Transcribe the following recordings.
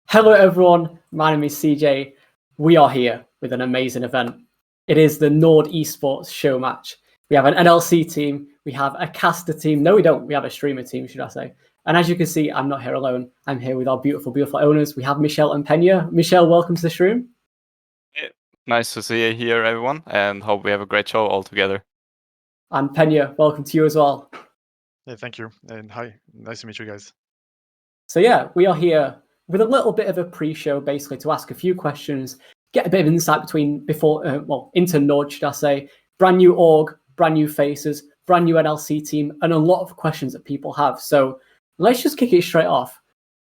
Hello everyone, my name is CJ. We are here with an amazing event. It is the NORD Esports Showmatch. We have an NLC team, we have a caster team. No, we don't. We have a streamer team, should I say. And as you can see, I'm not here alone. I'm here with our beautiful, beautiful owners. We have Michelle and Pena. Michelle, welcome to the stream. Hey, nice to see you here, everyone, and hope we have a great show all together. And Pena, welcome to you as well. Yeah, thank you. And hi, nice to meet you guys. So yeah, we are here with a little bit of a pre-show, basically to ask a few questions, get a bit of insight into NORD, should I say, brand new org, brand new faces, brand new NLC team, and a lot of questions that people have. So let's just kick it straight off.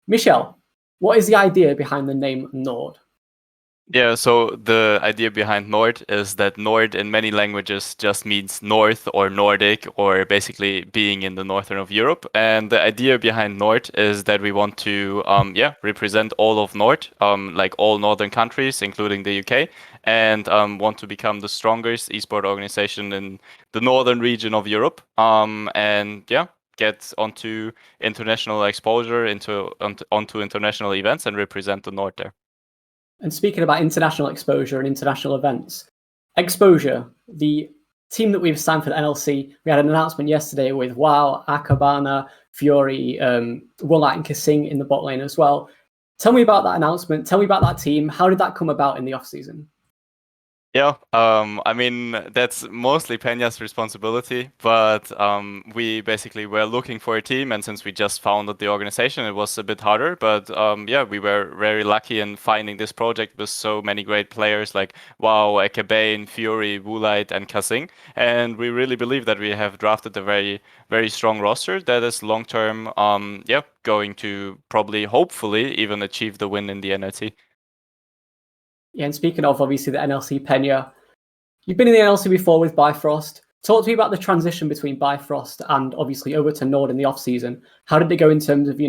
Michelle, what is the idea behind the name NORD? Yeah, so the idea behind NORD is that NORD in many languages just means North or Nordic, or basically being in the northern of Europe. And the idea behind NORD is that we want to represent all of NORD, like all northern countries, including the UK, and want to become the strongest esport organization in the northern region of Europe. Get onto international exposure, onto international events, and represent the NORD there. And speaking about international exposure and international events, exposure, the team that we've signed for the NLC, we had an announcement yesterday with WoW, Akabane, Furuy, Woolite and Kasing in the bot lane as well. Tell me about that announcement. Tell me about that team. How did that come about in the off-season? Yeah, I mean, that's mostly Peña's responsibility, but we basically were looking for a team, and since we just founded the organization, it was a bit harder, but we were very lucky in finding this project with so many great players like WoW, Akabane, Furuy, Woolite, and Kasing, and we really believe that we have drafted a very, very strong roster that is long-term, going to probably, hopefully, even achieve the win in the NLC. Yeah, and speaking of, obviously, the NLC, Pena, you've been in the NLC before with Bifrost. Talk to me about the transition between Bifrost and, obviously, over to NORD in the off-season. How did it go in terms of,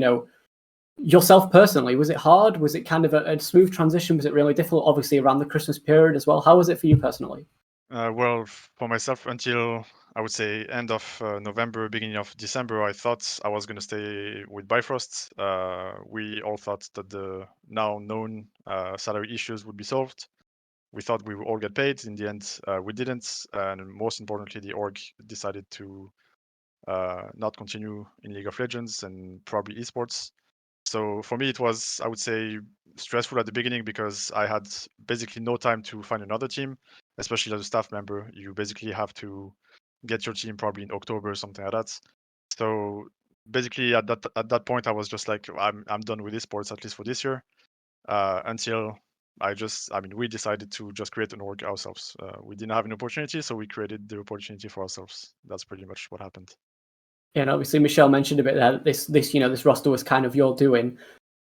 yourself personally? Was it hard? Was it kind of a smooth transition? Was it really difficult, obviously, around the Christmas period as well? How was it for you personally? Well, for myself, until I would say end of November, beginning of December, I thought I was going to stay with Bifrost. We all thought that the now known salary issues would be solved. We thought we would all get paid. In the end, we didn't. And most importantly, the org decided to not continue in League of Legends and probably esports. So for me, it was, I would say, stressful at the beginning because I had basically no time to find another team, especially as a staff member. You basically have to get your team probably in October or something like that. So basically, at that point, I was just like, I'm done with esports, at least for this year. Until we decided to just create an org ourselves. We didn't have an opportunity, so we created the opportunity for ourselves. That's pretty much what happened. Yeah, and obviously Michelle mentioned a bit there that this roster was kind of your doing.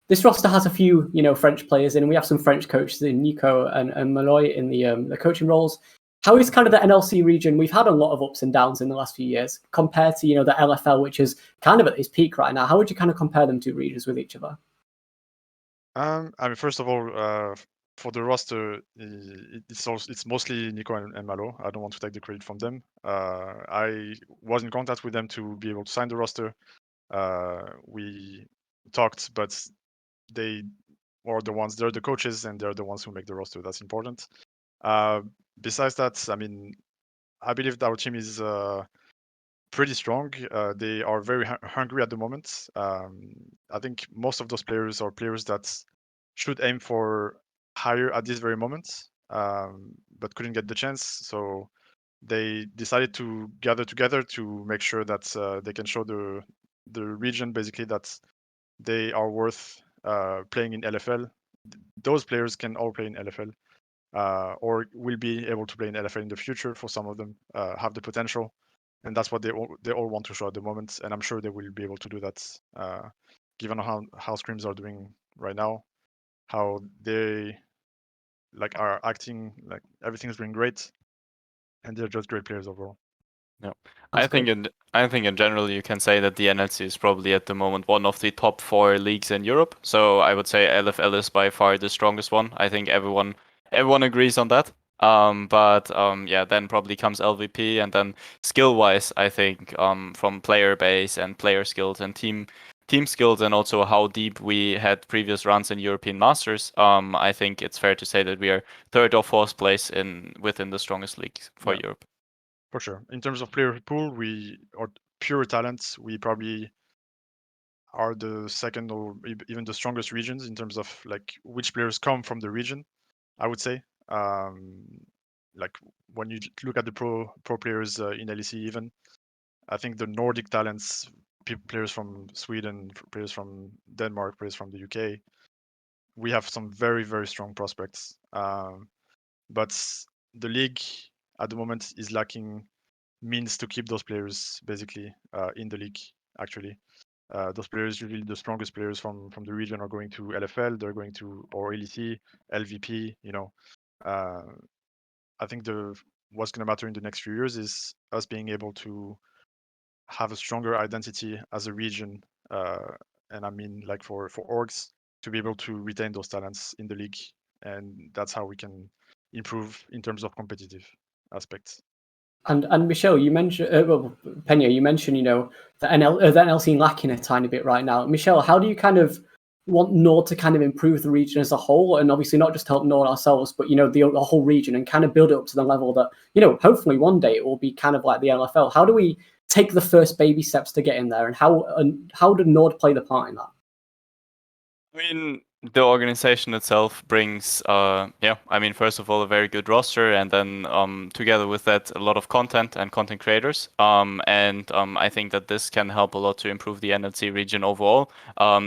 This roster has a few, French players in, and we have some French coaches in Nico and Malloy in the coaching roles. How is kind of the NLC region? We've had a lot of ups and downs in the last few years compared to, the LFL, which is kind of at its peak right now. How would you kind of compare them two regions with each other? First of all, for the roster, it's mostly Nico and Malo. I don't want to take the credit from them. I was in contact with them to be able to sign the roster. We talked, but they're the coaches, and they're the ones who make the roster. That's important. Besides that, I believe that our team is pretty strong. They are very hungry at the moment. I think most of those players are players that should aim for higher at this very moment, but couldn't get the chance. So they decided to gather together to make sure that they can show the region basically that they are worth playing in LFL. Those players can all play in LFL, or will be able to play in LFL in the future. For some of them, have the potential. And that's what they all want to show at the moment, and I'm sure they will be able to do that, given how Screams are doing right now, how they are acting, like everything's doing great, and they're just great players overall. Yeah, I think in general you can say that the NLC is probably at the moment one of the top 4 leagues in Europe. So I would say LFL is by far the strongest one. I think everyone agrees on that. Then probably comes LVP, and then skill-wise, I think from player base and player skills and team team skills and also how deep we had previous runs in European Masters, I think it's fair to say that we are third or fourth place within the strongest leagues for Europe. For sure. In terms of player pool, we are pure talents. We probably are the second or even the strongest regions in terms of like which players come from the region, I would say. Like when you look at the pro players in LEC even, I think the Nordic talents, players from Sweden, players from Denmark, players from the UK, we have some very, very strong prospects. But the league at the moment is lacking means to keep those players basically in the league, actually. Those players, usually the strongest players from the region, are going to LFL, they're going to or LEC, LVP, you know. I think what's going to matter in the next few years is us being able to have a stronger identity as a region, and I mean like for orgs to be able to retain those talents in the league, and that's how we can improve in terms of competitive aspects. And Michelle, you mentioned Pena, you mentioned the NLC lacking a tiny bit right now. Michelle, how do you kind of want NORD to kind of improve the region as a whole, and obviously not just help NORD ourselves, but the whole region, and kind of build it up to the level that hopefully one day it will be kind of like the LFL? How do we take the first baby steps to get in there, and how did NORD play the part in that? I mean, the organization itself brings, first of all, a very good roster, and then together with that, a lot of content and content creators. I think that this can help a lot to improve the NLC region overall,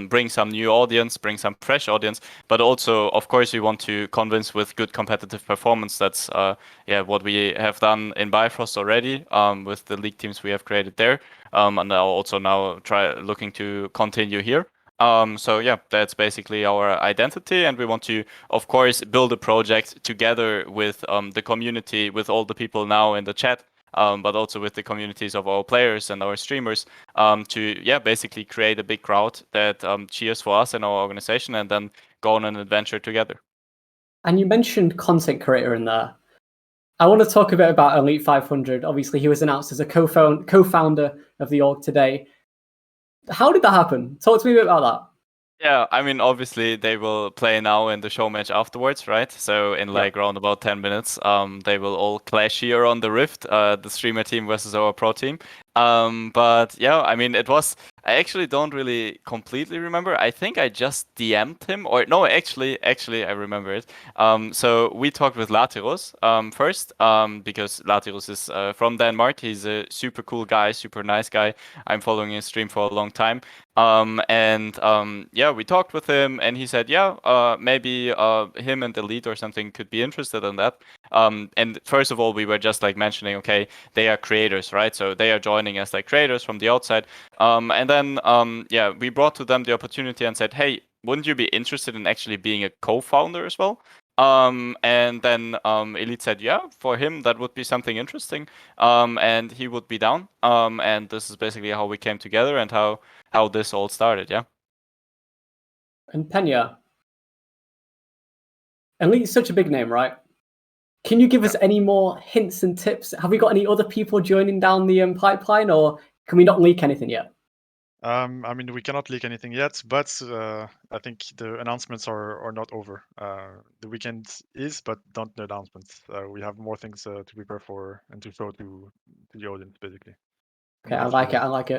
bring some new audience, bring some fresh audience, but also, of course, we want to convince with good competitive performance. That's what we have done in Bifrost already with the league teams we have created there, and also now looking to continue here. That's basically our identity, and we want to, of course, build a project together with the community, with all the people now in the chat, but also with the communities of our players and our streamers, to basically create a big crowd that cheers for us and our organization, and then go on an adventure together. And you mentioned content creator in there. I want to talk a bit about Elite500. Obviously, he was announced as a co-founder of the org today. How did that happen? Talk to me a bit about that. Yeah, I mean, obviously they will play now in the show match afterwards, right? So in around about 10 minutes, they will all clash here on the Rift, the streamer team versus our pro team. But yeah, I mean, I actually don't really completely remember. I think I just DM'd him, or no, actually, I remember it. So we talked with Lathyrus first, because Lathyrus is from Denmark. He's a super cool guy, super nice guy. I'm following his stream for a long time. We talked with him, and he said, maybe him and Elite or something could be interested in that. And first of all, we were just like mentioning, okay, they are creators, right? So they are joining as like creators from the outside. And then we brought to them the opportunity and said, hey, wouldn't you be interested in actually being a co-founder as well? And then Elite said, yeah, for him that would be something interesting, and he would be down. And this is basically how we came together and how this all started. Yeah. And Pena, Elite's such a big name, right? Can you give us any more hints and tips? Have we got any other people joining down the pipeline, or can we not leak anything yet? I mean, we cannot leak anything yet, but I think the announcements are not over. The weekend is, but don't the announcements. We have more things to prepare for and to show to the audience, basically. Okay, I like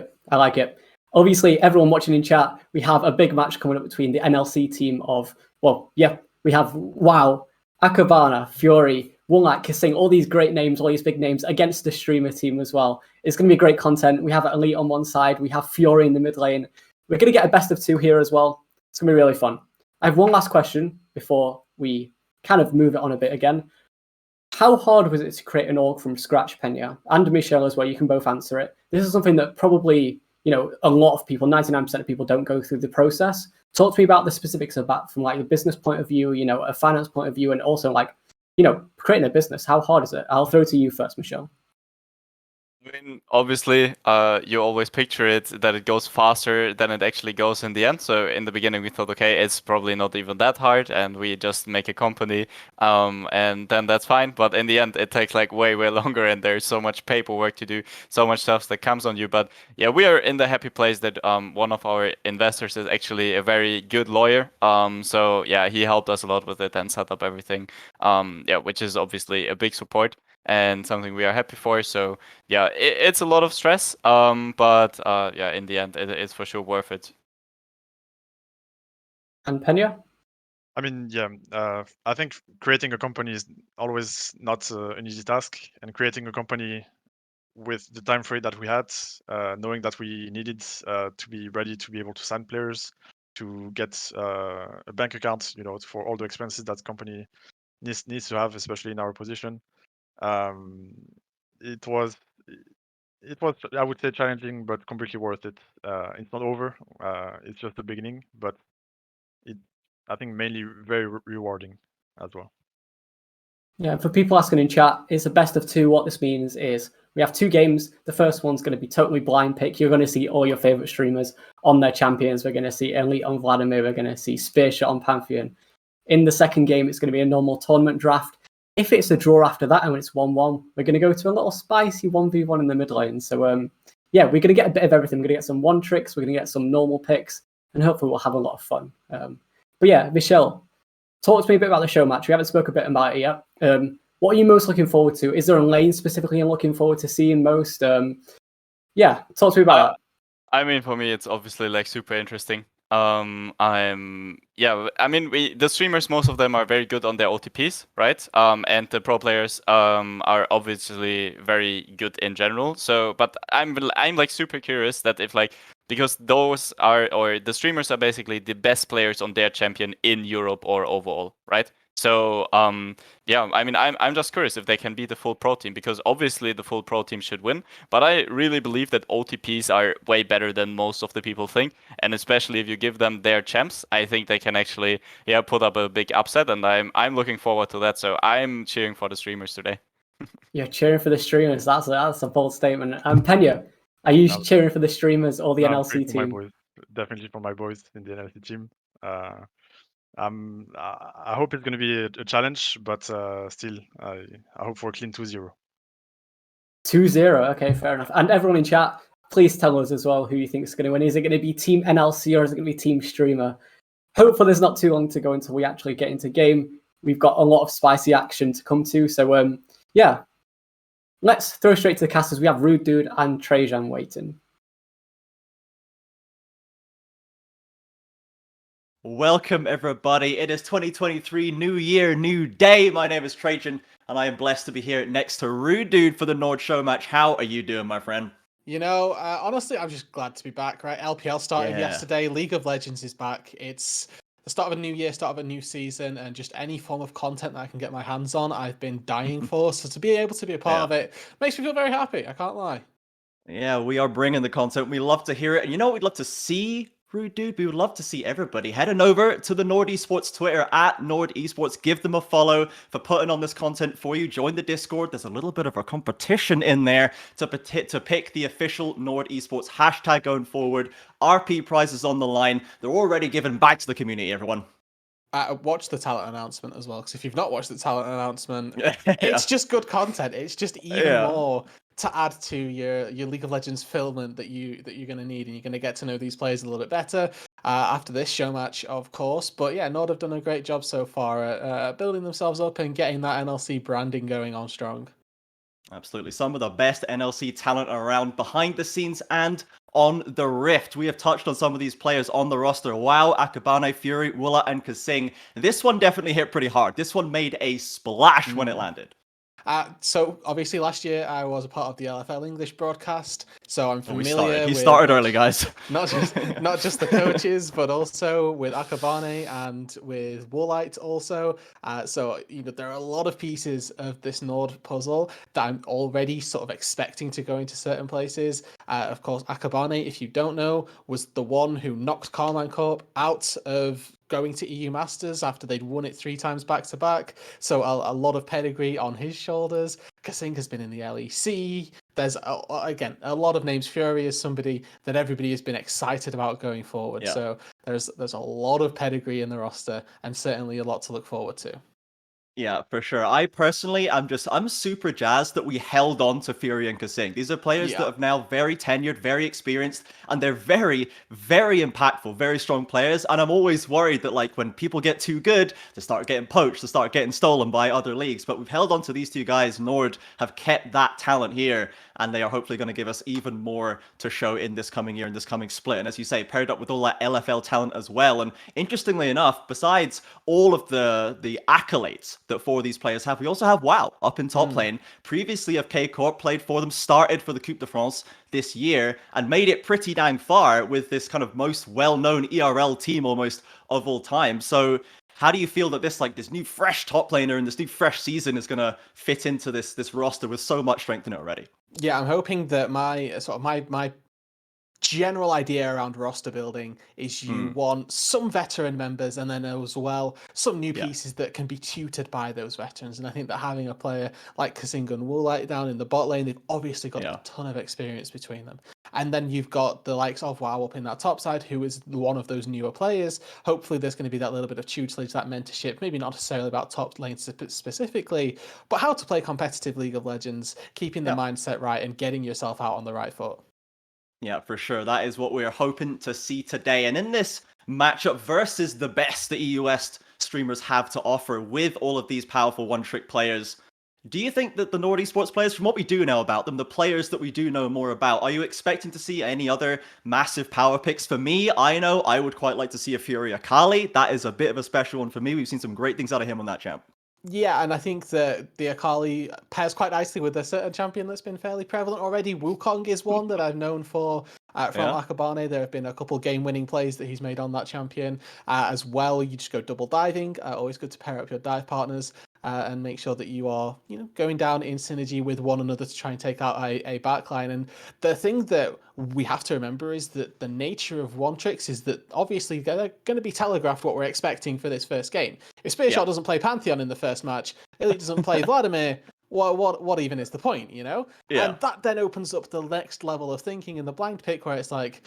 it. Obviously, everyone watching in chat, we have a big match coming up between the NLC team of, we have WoW, Akabane, Furuy, Woolite, Kasing, all these great names, all these big names against the streamer team as well. It's going to be great content. We have Elite on one side, we have Furuy in the mid lane. We're going to get a best of two here as well. It's going to be really fun. I have one last question before we kind of move it on a bit again. How hard was it to create an org from scratch, Pena? And Michelle as well, you can both answer it. This is something that probably, a lot of people, 99% of people don't go through the process. Talk to me about the specifics of that from like the business point of view, a finance point of view, and also like, creating a business. How hard is it? I'll throw it to you first, Michelle. I mean, obviously, you always picture it that it goes faster than it actually goes in the end. So in the beginning, we thought, okay, it's probably not even that hard, and we just make a company, and then that's fine. But in the end, it takes like way, way longer, and there's so much paperwork to do, so much stuff that comes on you. But yeah, we are in the happy place that one of our investors is actually a very good lawyer. So yeah, he helped us a lot with it and set up everything. Yeah, which is obviously a big support and something we are happy for. So yeah, it's a lot of stress, but yeah, in the end, it's for sure worth it. And Pena? I mean, yeah, I think creating a company is always not an easy task, and creating a company with the time frame that we had, knowing that we needed to be ready to be able to sign players, to get a bank account, for all the expenses that company needs to have, especially in our position. Um, it was I would say challenging, but completely worth it. It's not over. It's just the beginning, but it I think mainly very rewarding as well. Yeah, for people asking in chat, it's a best of two. What this means is we have two games. The first one's going to be totally blind pick. You're going to see all your favorite streamers on their champions. We're going to see Elite on Vladimir. We're going to see Spearshot on Pantheon. In the second game, it's going to be a normal tournament draft. If it's a draw after that and it's 1-1, we're going to go to a little spicy 1v1 in the mid lane. So, yeah, we're going to get a bit of everything. We're going to get some one tricks. We're going to get some normal picks. And hopefully we'll have a lot of fun. But yeah, Michelle, talk to me a bit about the show match. We haven't spoken a bit about it yet. What are you most looking forward to? Is there a lane specifically you're looking forward to seeing most? Yeah, talk to me about that. I mean, for me, it's obviously like super interesting. I mean, the streamers, most of them are very good on their OTPs, right? And the pro players are obviously very good in general. So, but I'm like super curious that if like, because those are, or the streamers are basically the best players on their champion in Europe or overall, right? So yeah, I mean, I'm just curious if they can be the full pro team, because obviously the full pro team should win. But I really believe that OTPs are way better than most of the people think, and especially if you give them their champs, I think they can actually put up a big upset, and I'm looking forward to that. So I'm cheering for the streamers today. You're cheering for the streamers. That's a bold statement. Pena, are you cheering for the streamers or the NLC for team? my boys. Definitely for my boys in the NLC team. I hope it's going to be a challenge, but still, I hope for a clean 2-0. 2-0. Okay, fair enough. And everyone in chat, please tell us as well who you think is going to win. Is it going to be Team NLC or is it going to be Team Streamer? Hopefully, there's not too long to go until we actually get into game. We've got a lot of spicy action to come to. So, yeah, let's throw straight to the casters. We have Rude Dude and Trajan waiting. Welcome, everybody. It is 2023, new year, new day. My name is Trajan, and I am blessed to be here next to Rude Dude for the NORD Showmatch. How are you doing, my friend? You know, honestly, I'm just glad to be back, right? LPL started yesterday. League of Legends is back. It's the start of a new year, start of a new season, and just any form of content that I can get my hands on, I've been dying for. So to be able to be a part of it makes me feel very happy. I can't lie. Yeah, we are bringing the content. We love to hear it. And you know what we'd love to see, Rude Dude? We would love to see everybody heading over to the NORD Esports Twitter at NORD Esports. Give them a follow for putting on this content for you. Join the Discord. There's a little bit of a competition in there to pick the official NORD Esports hashtag going forward. RP prizes on the line. They're already giving back to the community, everyone. Watch the talent announcement as well, because if you've not watched the talent announcement, it's just good content. It's just even more to add to your League of Legends filament that you're going to need, and you're going to get to know these players a little bit better after this show match, of course. But yeah, NORD have done a great job so far at building themselves up and getting that NLC branding going on strong. Absolutely. Some of the best NLC talent around behind the scenes and on the Rift. We have touched on some of these players on the roster. Wow, Akabane, Furuy, Woolite, and Kasing. This one definitely hit pretty hard. This one made a splash when it landed. So obviously last year I was a part of the LFL English broadcast, so I'm familiar. He started early, guys. Not just the coaches, but also with Akabane and with Woolite also. So there are a lot of pieces of this NORD puzzle that I'm already sort of expecting to go into certain places. Of course, Akabane, if you don't know, was the one who knocked Carmine Corp out of going to EU Masters after they'd won it 3 times back to back. So a lot of pedigree on his shoulders. Kasing has been in the LEC. there's again a lot of names. Furuy is somebody that everybody has been excited about going forward. Yeah. So there's a lot of pedigree in the roster, and certainly a lot to look forward to. Yeah, for sure. I personally, I'm super jazzed that we held on to Furuy and Kasing. These are players that Yeah. are now very tenured, very experienced, and they're very, very impactful, very strong players. And I'm always worried that like when people get too good, they start getting poached, they start getting stolen by other leagues. But we've held on to these two guys. NORD have kept that talent here, and they are hopefully going to give us even more to show in this coming year, in this coming split. And as you say, paired up with all that LFL talent as well. And interestingly enough, besides all of the accolades that four of these players have, we also have WoW up in top lane. Previously, FK Corp played for them, started for the Coupe de France this year, and made it pretty dang far with this kind of most well-known ERL team almost of all time. So how do you feel that this new fresh top laner and this new fresh season is going to fit into this roster with so much strength in it already? Yeah, I'm hoping that my general idea around roster building is you want some veteran members and then as well some new pieces that can be tutored by those veterans. And I think that having a player like Kasing and Woolite down in the bot lane, they've obviously got a ton of experience between them. And then you've got the likes of WoW up in that top side, who is one of those newer players. Hopefully there's going to be that little bit of tutelage, that mentorship, maybe not necessarily about top lane specifically, but how to play competitive League of Legends, keeping the mindset right and getting yourself out on the right foot. Yeah, for sure. That is what we're hoping to see today. And in this matchup versus the best the EU West streamers have to offer with all of these powerful one-trick players, do you think that the NORD Esports players, from what we do know about them, the players that we do know more about, are you expecting to see any other massive power picks? For me, I know I would quite like to see a Furuy Akali. That is a bit of a special one for me. We've seen some great things out of him on that champ. Yeah, and I think that the Akali pairs quite nicely with a certain champion that's been fairly prevalent already. Wukong is one that I've known from Akabane. There have been a couple game-winning plays that he's made on that champion. As well, you just go double diving. Always good to pair up your dive partners and make sure that you are, going down in synergy with one another to try and take out a backline. And the thing that we have to remember is that the nature of one tricks is that obviously they're going to be telegraphed what we're expecting for this first game. If Spearshot doesn't play Pantheon in the first match, Elite doesn't play Vladimir, what even is the point, Yeah. And that then opens up the next level of thinking in the blind pick where it's like,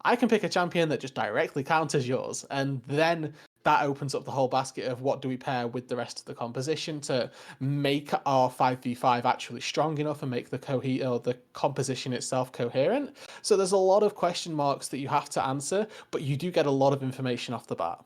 I can pick a champion that just directly counters yours, and then that opens up the whole basket of what do we pair with the rest of the composition to make our 5v5 actually strong enough and make the composition itself coherent. So there's a lot of question marks that you have to answer, but you do get a lot of information off the bat.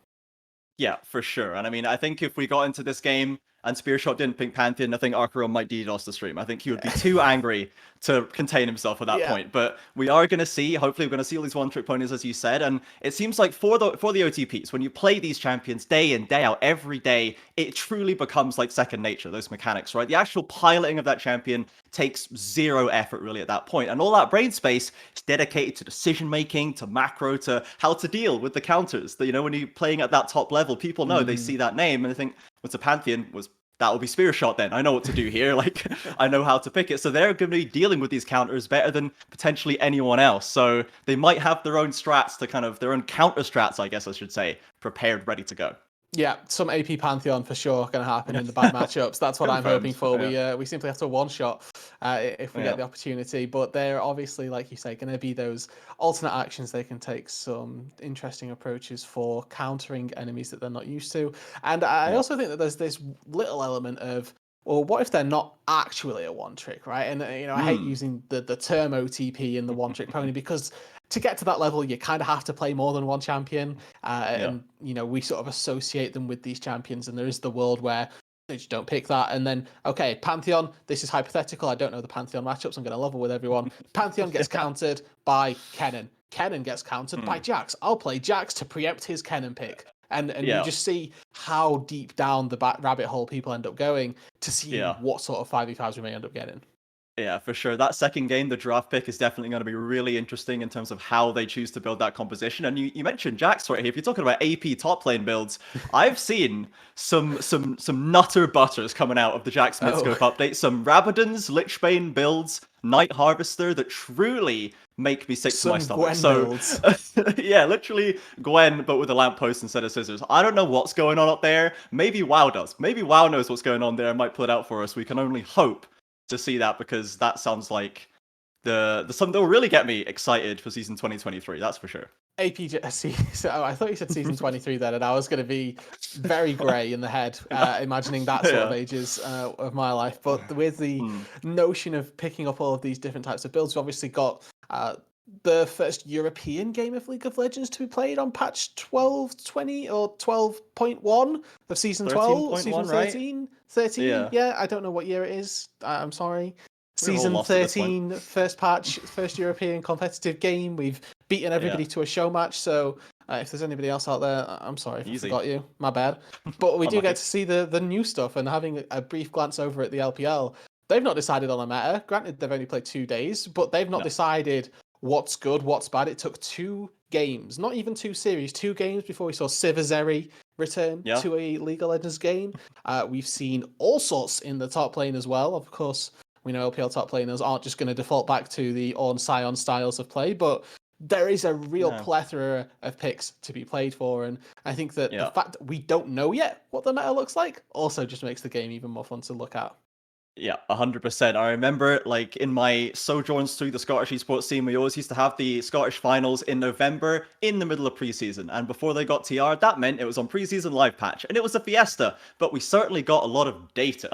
Yeah, for sure. And I mean, I think if we got into this game and Spearshot didn't pick Pantheon, I think Archeron might DDoS the stream. I think he would be too angry to contain himself at that point. But we are going to see, hopefully we're going to see all these one-trick ponies, as you said. And it seems like for the OTPs, when you play these champions day in, day out, every day, it truly becomes like second nature, those mechanics, right? The actual piloting of that champion takes zero effort really at that point. And all that brain space is dedicated to decision-making, to macro, to how to deal with the counters. That, when you're playing at that top level, people know, they see that name and they think, what's a Pantheon? That will be Spearshot then. I know what to do here. Like, I know how to pick it. So they're going to be dealing with these counters better than potentially anyone else. So they might have their own strats their own counter strats, I guess I should say, prepared, ready to go. Yeah, some AP Pantheon for sure going to happen in the bad matchups. That's what I'm hoping for. We simply have to one-shot if we get the opportunity. But they're obviously, like you say, going to be those alternate actions. They can take some interesting approaches for countering enemies that they're not used to. And I also think that there's this little element of, well, what if they're not actually a one-trick, right? And, I hate using the term OTP in the one-trick pony because to get to that level, you kind of have to play more than one champion. And, we sort of associate them with these champions. And there is the world where they just don't pick that. And then, okay, Pantheon, this is hypothetical. I don't know the Pantheon matchups. I'm going to level with everyone. Pantheon gets countered by Kennen. Kennen gets countered by Jax. I'll play Jax to preempt his Kennen pick. And you just see how deep down the rabbit hole people end up going to see what sort of 5v5s we may end up getting. Yeah, for sure. That second game, the draft pick, is definitely going to be really interesting in terms of how they choose to build that composition. And you mentioned Jax right here. If you're talking about AP top lane builds, I've seen some nutter butters coming out of the Jax midscope update. Some Rabadons, Lichbane builds, Night Harvester that truly make me sick to my stomach. Gwen yeah, literally Gwen, but with a lamppost instead of scissors. I don't know what's going on up there. Maybe WoW does. Maybe WoW knows what's going on there and might pull it out for us. We can only hope to see that, because that sounds like something that will really get me excited for season 2023. That's for sure. So I thought you said season 23 then, and I was going to be very grey in the head, imagining that sort of ages of my life. But with the notion of picking up all of these different types of builds, we've obviously got the first European game of League of Legends to be played on patch 12.20 or 12.1 of season 12, season 13, right? 13. Yeah, I don't know what year it is. I'm sorry. Season 13, first patch, first European competitive game. We've beaten everybody to a show match. So if there's anybody else out there, I'm sorry if I forgot you. My bad. But we do get to see the new stuff, and having a brief glance over at the LPL, they've not decided on a meta. Granted, they've only played 2 days, but they've not decided what's good, what's bad. It took 2 games, not even 2 series, 2 games before we saw Sivazeri return to a League of Legends game. We've seen all sorts in the top lane as well. Of course, we know LPL top laners aren't just going to default back to the Ornn Sion styles of play, but there is a real plethora of picks to be played for. And I think that the fact that we don't know yet what the meta looks like also just makes the game even more fun to look at. Yeah, 100%. I remember, like, in my sojourns through the Scottish esports scene, we always used to have the Scottish finals in November in the middle of preseason. And before they got TR, that meant it was on preseason live patch. And it was a fiesta, but we certainly got a lot of data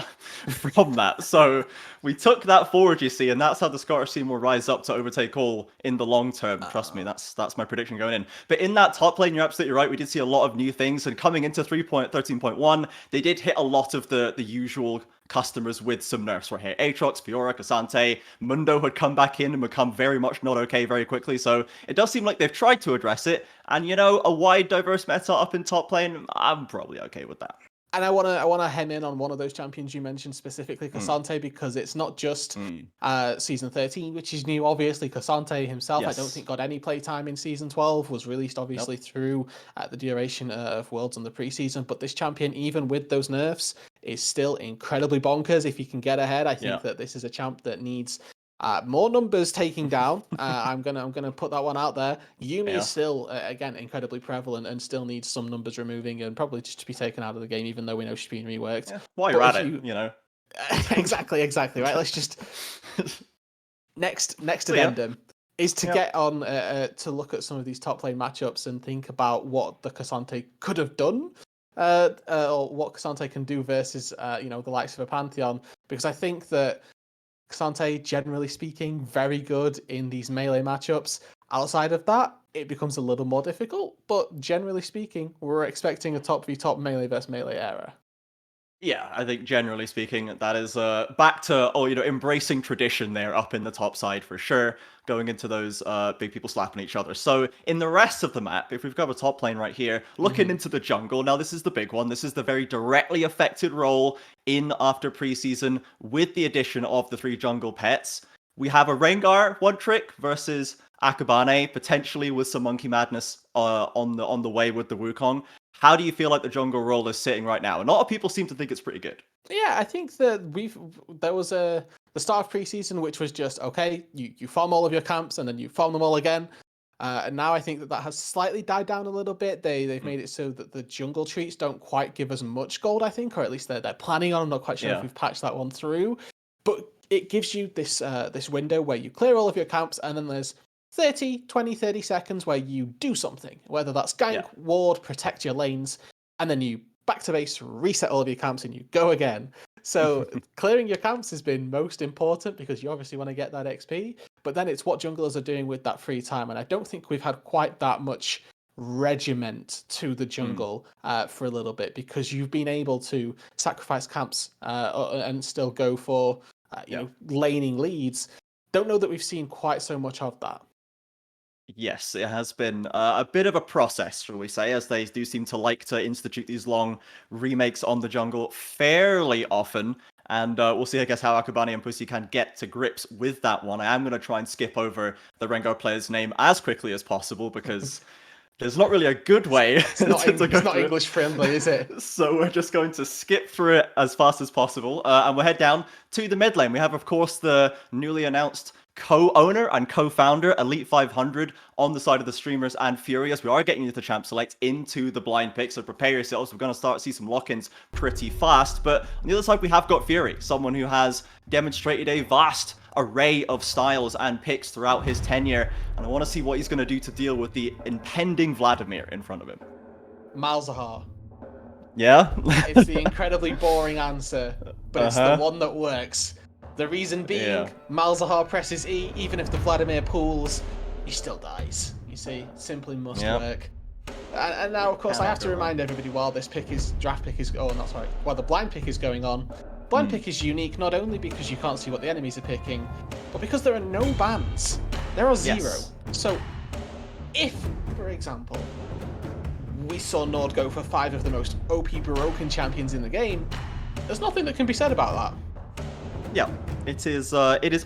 from that. So we took that forward, you see, and that's how the Scottish scene will rise up to overtake all in the long term. Trust me, that's my prediction going in. But in that top lane, you're absolutely right. We did see a lot of new things. And coming into 3.13.1, they did hit a lot of the usual customers with some nerfs. We're here Aatrox, Fiora, Kasante, Mundo had come back in and become very much not okay very quickly. So it does seem like they've tried to address it. And, you know, a wide, diverse meta up in top lane, I'm probably okay with that. And I wanna hem in on one of those champions you mentioned specifically, Kasante, because it's not just season 13, which is new. Obviously, Kasante himself, I don't think got any playtime in season 12. Was released obviously through the duration of Worlds and the preseason. But this champion, even with those nerfs, is still incredibly bonkers. If he can get ahead, I think that this is a champ that needs more numbers taking down. I'm gonna put that one out there. Yuumi is still again incredibly prevalent and still needs some numbers removing and probably just to be taken out of the game, even though we know she's been reworked. Yeah. While you're at it, you know. exactly right. Let's just next addendum is to get on to look at some of these top lane matchups and think about what the Kasante could have done. Or what Kasante can do versus the likes of a Pantheon, because I think that Kasante, generally speaking, very good in these melee matchups. Outside of that, it becomes a little more difficult, but generally speaking, we're expecting a top v top melee versus melee era. Yeah, I think generally speaking, that is back to embracing tradition there up in the top side for sure, going into those big people slapping each other. So in the rest of the map, if we've got a top lane right here, looking into the jungle, now this is the big one. This is the very directly affected role in after preseason with the addition of the 3 jungle pets. We have a Rengar one trick versus Akabane, potentially with some monkey madness on the way with the Wukong. How do you feel like the jungle role is sitting right now? And a lot of people seem to think it's pretty good. Yeah, I think that there was the start of preseason, which was just, okay, you farm all of your camps and then you farm them all again. And now I think that has slightly died down a little bit. They've made it so that the jungle treats don't quite give as much gold, I think, or at least they're planning on. I'm not quite sure if we've patched that one through. But it gives you this window where you clear all of your camps and then there's 30 seconds where you do something, whether that's gank, ward, protect your lanes, and then you back to base, reset all of your camps, and you go again. So clearing your camps has been most important because you obviously want to get that XP, but then it's what junglers are doing with that free time, and I don't think we've had quite that much regiment to the jungle for a little bit, because you've been able to sacrifice camps and still go for laning leads. Don't know that we've seen quite so much of that. Yes, it has been a bit of a process, shall we say, as they do seem to like to institute these long remakes on the jungle fairly often. And we'll see, I guess, how Akabane and Pusi can get to grips with that one. I am going to try and skip over the Rengar player's name as quickly as possible, because there's not really a good way. It's not English friendly, is it? So we're just going to skip through it as fast as possible. And we'll head down to the mid lane. We have, of course, the newly announced co-owner and co-founder Elite500 on the side of the streamers and Furuy, as we are getting into the champ select into the blind pick, so prepare yourselves. We're going to start to see some lock-ins pretty fast. But on the other side, we have got Furuy, someone who has demonstrated a vast array of styles and picks throughout his tenure, and I want to see what he's going to do to deal with the impending Vladimir in front of him. Malzahar. Yeah? It's the incredibly boring answer, but it's the one that works. The reason being, Malzahar presses E, even if the Vladimir pulls, he still dies. You see, simply must work. And now, of course, I have to remind everybody while this draft pick is, while the blind pick is going on, blind pick is unique not only because you can't see what the enemies are picking, but because there are no bans. There are 0. So, if, for example, we saw NORD go for 5 of the most OP broken champions in the game, there's nothing that can be said about that. Yeah, it is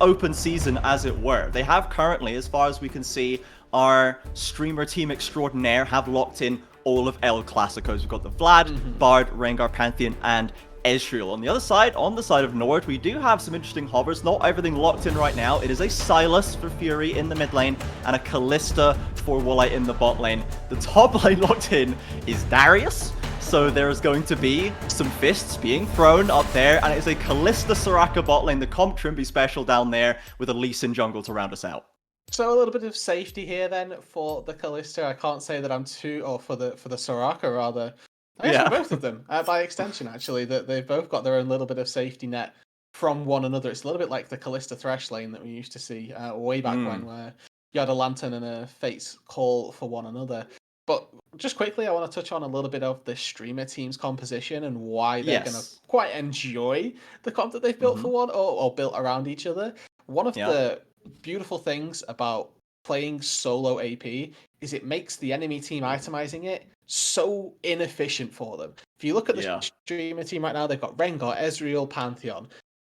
open season, as it were. They have currently, as far as we can see, our streamer team extraordinaire have locked in all of El Clasicos. We've got the Vlad, Bard, Rengar, Pantheon, and Ezreal. On the other side, on the side of NORD, we do have some interesting hovers. Not everything locked in right now. It is a Sylas for Fury in the mid lane and a Kalista for Woolite in the bot lane. The top lane locked in is Darius. So there's going to be some fists being thrown up there, and it's a Kalista Soraka bot lane, the comp Trimby special down there with a Lee Sin jungle to round us out. So a little bit of safety here then for the Kalista. I can't say that I'm for the Soraka rather. I guess for both of them, by extension actually, that they've both got their own little bit of safety net from one another. It's a little bit like the Kalista Thresh lane that we used to see way back when, where you had a Lantern and a Fate's Call for one another. But just quickly, I want to touch on a little bit of the streamer team's composition and why they're going to quite enjoy the comp that they've built for one or built around each other. One of the beautiful things about playing solo AP is it makes the enemy team itemizing it so inefficient for them. If you look at the streamer team right now, they've got Rengar, Ezreal, Pantheon.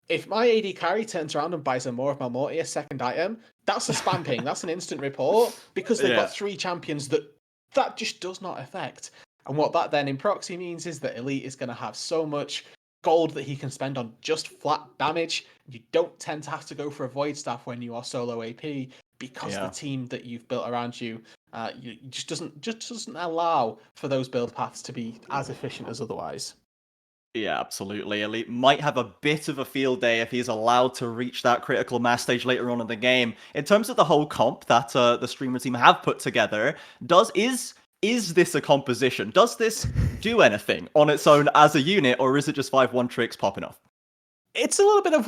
If my AD carry turns around and buys a more of my Mortius second item, that's a spam ping. That's an instant report because they've got 3 champions that just does not affect. And what that then in proxy means is that Elite is going to have so much gold that he can spend on just flat damage. You don't tend to have to go for a Void Staff when you are solo AP because the team that you've built around you, just doesn't allow for those build paths to be as efficient as otherwise. Yeah, absolutely. Elite might have a bit of a field day if he's allowed to reach that critical mass stage later on in the game. In terms of the whole comp that the streamer team have put together, is this a composition? Does this do anything on its own as a unit, or is it just 5-1 tricks popping off? It's a little bit of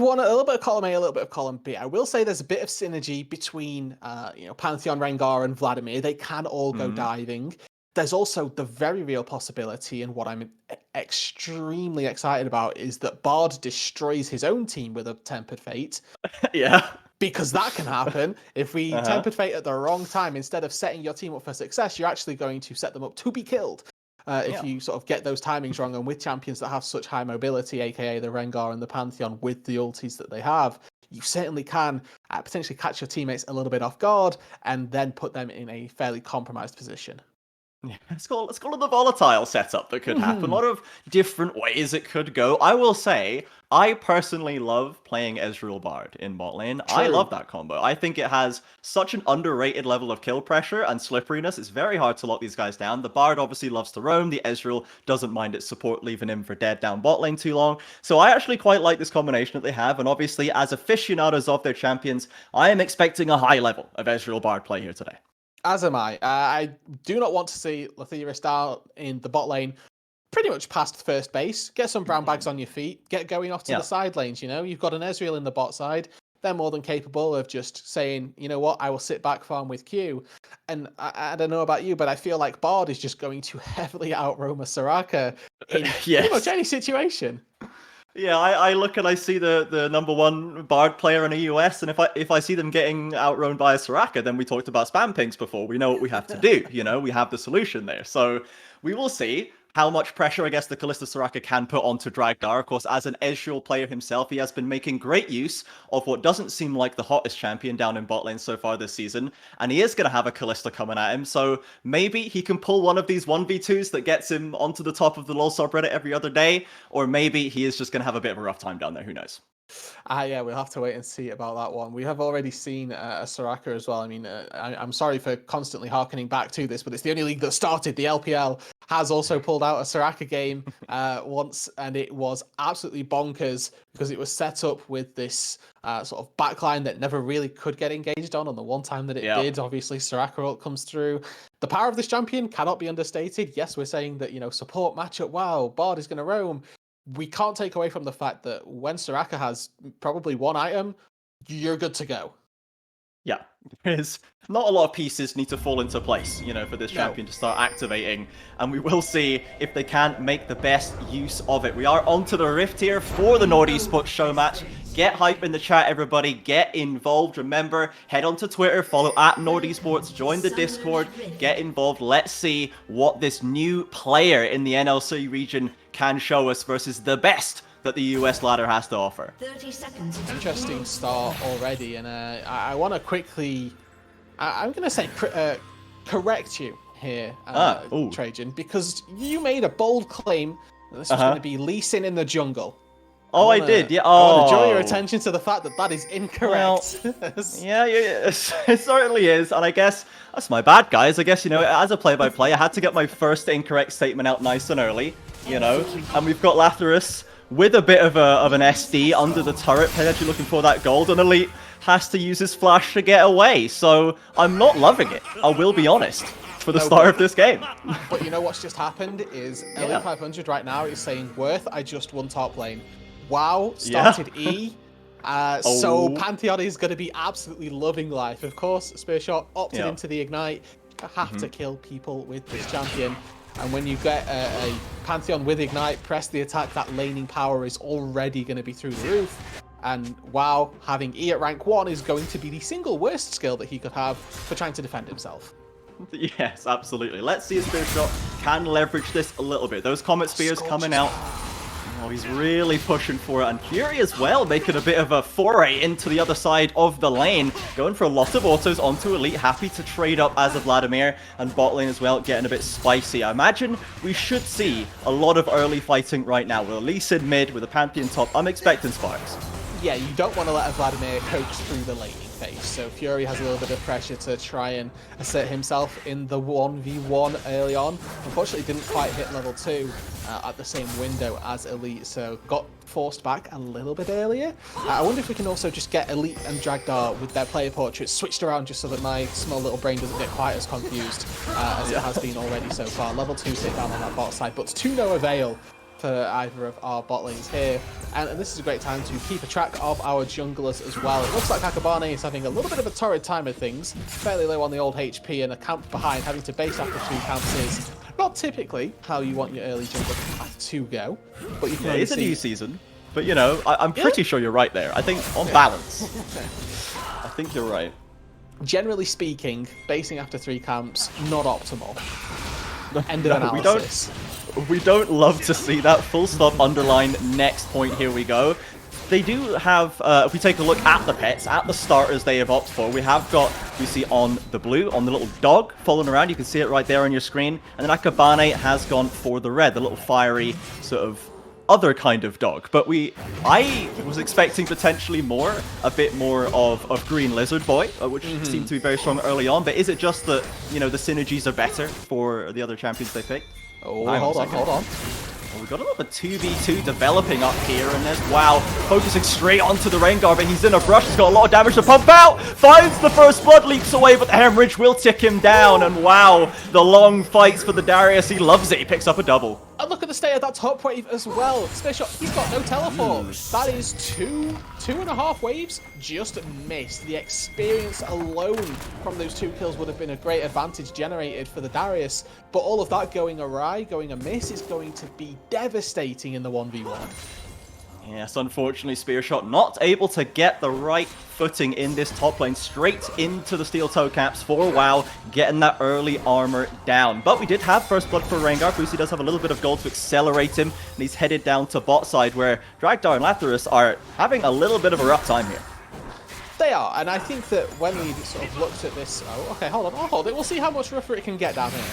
column A, a little bit of column B. I will say there's a bit of synergy between Pantheon, Rengar, and Vladimir. They can all go diving. There's also the very real possibility, and what I'm extremely excited about, is that Bard destroys his own team with a Tempered Fate. Because that can happen. If we Tempered Fate at the wrong time, instead of setting your team up for success, you're actually going to set them up to be killed. If you sort of get those timings wrong, and with champions that have such high mobility, aka the Rengar and the Pantheon, with the ultis that they have, you certainly can potentially catch your teammates a little bit off guard and then put them in a fairly compromised position. Yeah, let's call it the volatile setup that could happen. A lot of different ways it could go. I will say, I personally love playing Ezreal Bard in bot lane. I love that combo. I think it has such an underrated level of kill pressure and slipperiness. It's very hard to lock these guys down. The Bard obviously loves to roam. The Ezreal doesn't mind its support leaving him for dead down bot lane too long. So I actually quite like this combination that they have. And obviously, as aficionados of their champions, I am expecting a high level of Ezreal Bard play here today. As am I. I do not want to see Lathyrus down in the bot lane pretty much past first base. Get some brown bags on your feet. Get going off to the side lanes, You've got an Ezreal in the bot side. They're more than capable of just saying, you know what, I will sit back farm with Q. And I don't know about you, but I feel like Bard is just going to heavily outroam a Soraka in pretty much any situation. Yeah, I look and I see the #1 Bard player in the US, and if I see them getting outrun by a Soraka, then we talked about spam pings before. We know what we have to do, we have the solution there. So we will see how much pressure, I guess, the Kalista Soraka can put onto Dragdar. Of course, as an Ezreal player himself, he has been making great use of what doesn't seem like the hottest champion down in bot lane so far this season, and he is going to have a Kalista coming at him, so maybe he can pull one of these 1v2s that gets him onto the top of the LoL subreddit every other day, or maybe he is just going to have a bit of a rough time down there, who knows? Yeah, we'll have to wait and see about that one. We have already seen a Soraka as well. I mean, I'm sorry for constantly harkening back to this, but it's the only league that started. The LPL has also pulled out a Soraka game once, and it was absolutely bonkers because it was set up with this sort of backline that never really could get engaged on the one time that it did. Obviously, Soraka ult comes through. The power of this champion cannot be understated. Yes, we're saying that, you know, support matchup, wow, Bard is going to roam. We can't take away from the fact that when Soraka has probably one item, you're good to go. Yeah, there's not a lot of pieces need to fall into place, you know, for this champion to start activating, and we will see if they can make the best use of it. We are onto the Rift here for the NORD Esports Showmatch. Get hype in the chat, everybody. Get involved. Remember, head onto Twitter, follow at NORD Esports, join the Discord, get involved. Let's see what this new player in the NLC region can show us versus the best that the US ladder has to offer. 30 seconds. Interesting start already, and I want to quickly, I'm going to say correct you here, Trajan, because you made a bold claim that this was going to be Lee Sin in the jungle. Oh, I did, yeah. I want to draw your attention to the fact that that is incorrect. Well, yeah, it certainly is, and I guess that's my bad, guys. I guess, you know, as a play-by-play, I had to get my first incorrect statement out nice and early, you know, and we've got Lathyrus with a bit of an SD under the turret, potentially looking for that gold, and Elite has to use his flash to get away, so I'm not loving it, I will be honest, for the start of this game. But you know what's just happened is Elite500 right now is saying, Worth, I just won top lane. WoW started E, so Pantheon is going to be absolutely loving life. Of course, Spearshot opted into the Ignite. You have to kill people with this champion. And when you get a Pantheon with Ignite, press the attack, that laning power is already going to be through the roof. And WoW, having E at rank 1 is going to be the single worst skill that he could have for trying to defend himself. Yes, absolutely. Let's see if Spearshot can leverage this a little bit. Those Comet Spears coming out. Oh, he's really pushing for it, and Furuy as well, making a bit of a foray into the other side of the lane, going for a lot of autos onto Elite, happy to trade up as a Vladimir, and bot lane as well, getting a bit spicy. I imagine we should see a lot of early fighting right now, with Elise in mid, with a Pantheon top. I'm expecting sparks. Yeah, you don't want to let a Vladimir coach through the laning phase, so Furuy has a little bit of pressure to try and assert himself in the 1v1 early on. Unfortunately, didn't quite hit level 2 at the same window as Elite, so got forced back a little bit earlier. I wonder if we can also just get Elite and Dragdar with their player portraits switched around, just so that my small little brain doesn't get quite as confused as it has been already so far. Level 2 sit down on that bot side, but to no avail for either of our bot lanes here, and this is a great time to keep a track of our junglers as well. It looks like Akabane is having a little bit of a torrid time of things, fairly low on the old HP, and a camp behind, having to base after 2 camps is not typically how you want your early jungler path to go, but you can it's a new season, but you know, I'm pretty sure you're right there. I think on balance, I think you're right. Generally speaking, basing after 3 camps, not optimal. End of analysis. We don't love to see that. Full stop, underline, next point, here we go. They do have, if we take a look at the pets, at the starters they have opted for, we have got, we see on the blue, on the little dog following around, you can see it right there on your screen, and then Akabane has gone for the red, the little fiery sort of other kind of dog. But I was expecting potentially a bit more of Green Lizard Boy, which seemed to be very strong early on, but is it just that, you know, the synergies are better for the other champions they picked? Oh, hold on. Well, we've got a little bit 2v2 developing up here, and there's WoW focusing straight onto the Rengar, but he's in a brush, he's got a lot of damage to pump out, finds the first blood, leaps away, but the hemorrhage will tick him down, and wow, the long fights for the Darius, he loves it, he picks up a double. And look at the state of that top wave as well. Spearshot, he's got no teleport. That is two and a half waves just missed. The experience alone from those 2 kills would have been a great advantage generated for the Darius, but all of that going awry, going amiss, is going to be devastating in the 1v1. Yes, unfortunately, Spearshot not able to get the right footing in this top lane, straight into the steel toe caps for WoW, getting that early armor down. But we did have first blood for Rengar. Pusi does have a little bit of gold to accelerate him, and he's headed down to bot side, where Dragdar and Lathyrus are having a little bit of a rough time here. They are, and I think that when we sort of looked at this... Oh, okay, hold on, I'll hold it. We'll see how much rougher it can get down here.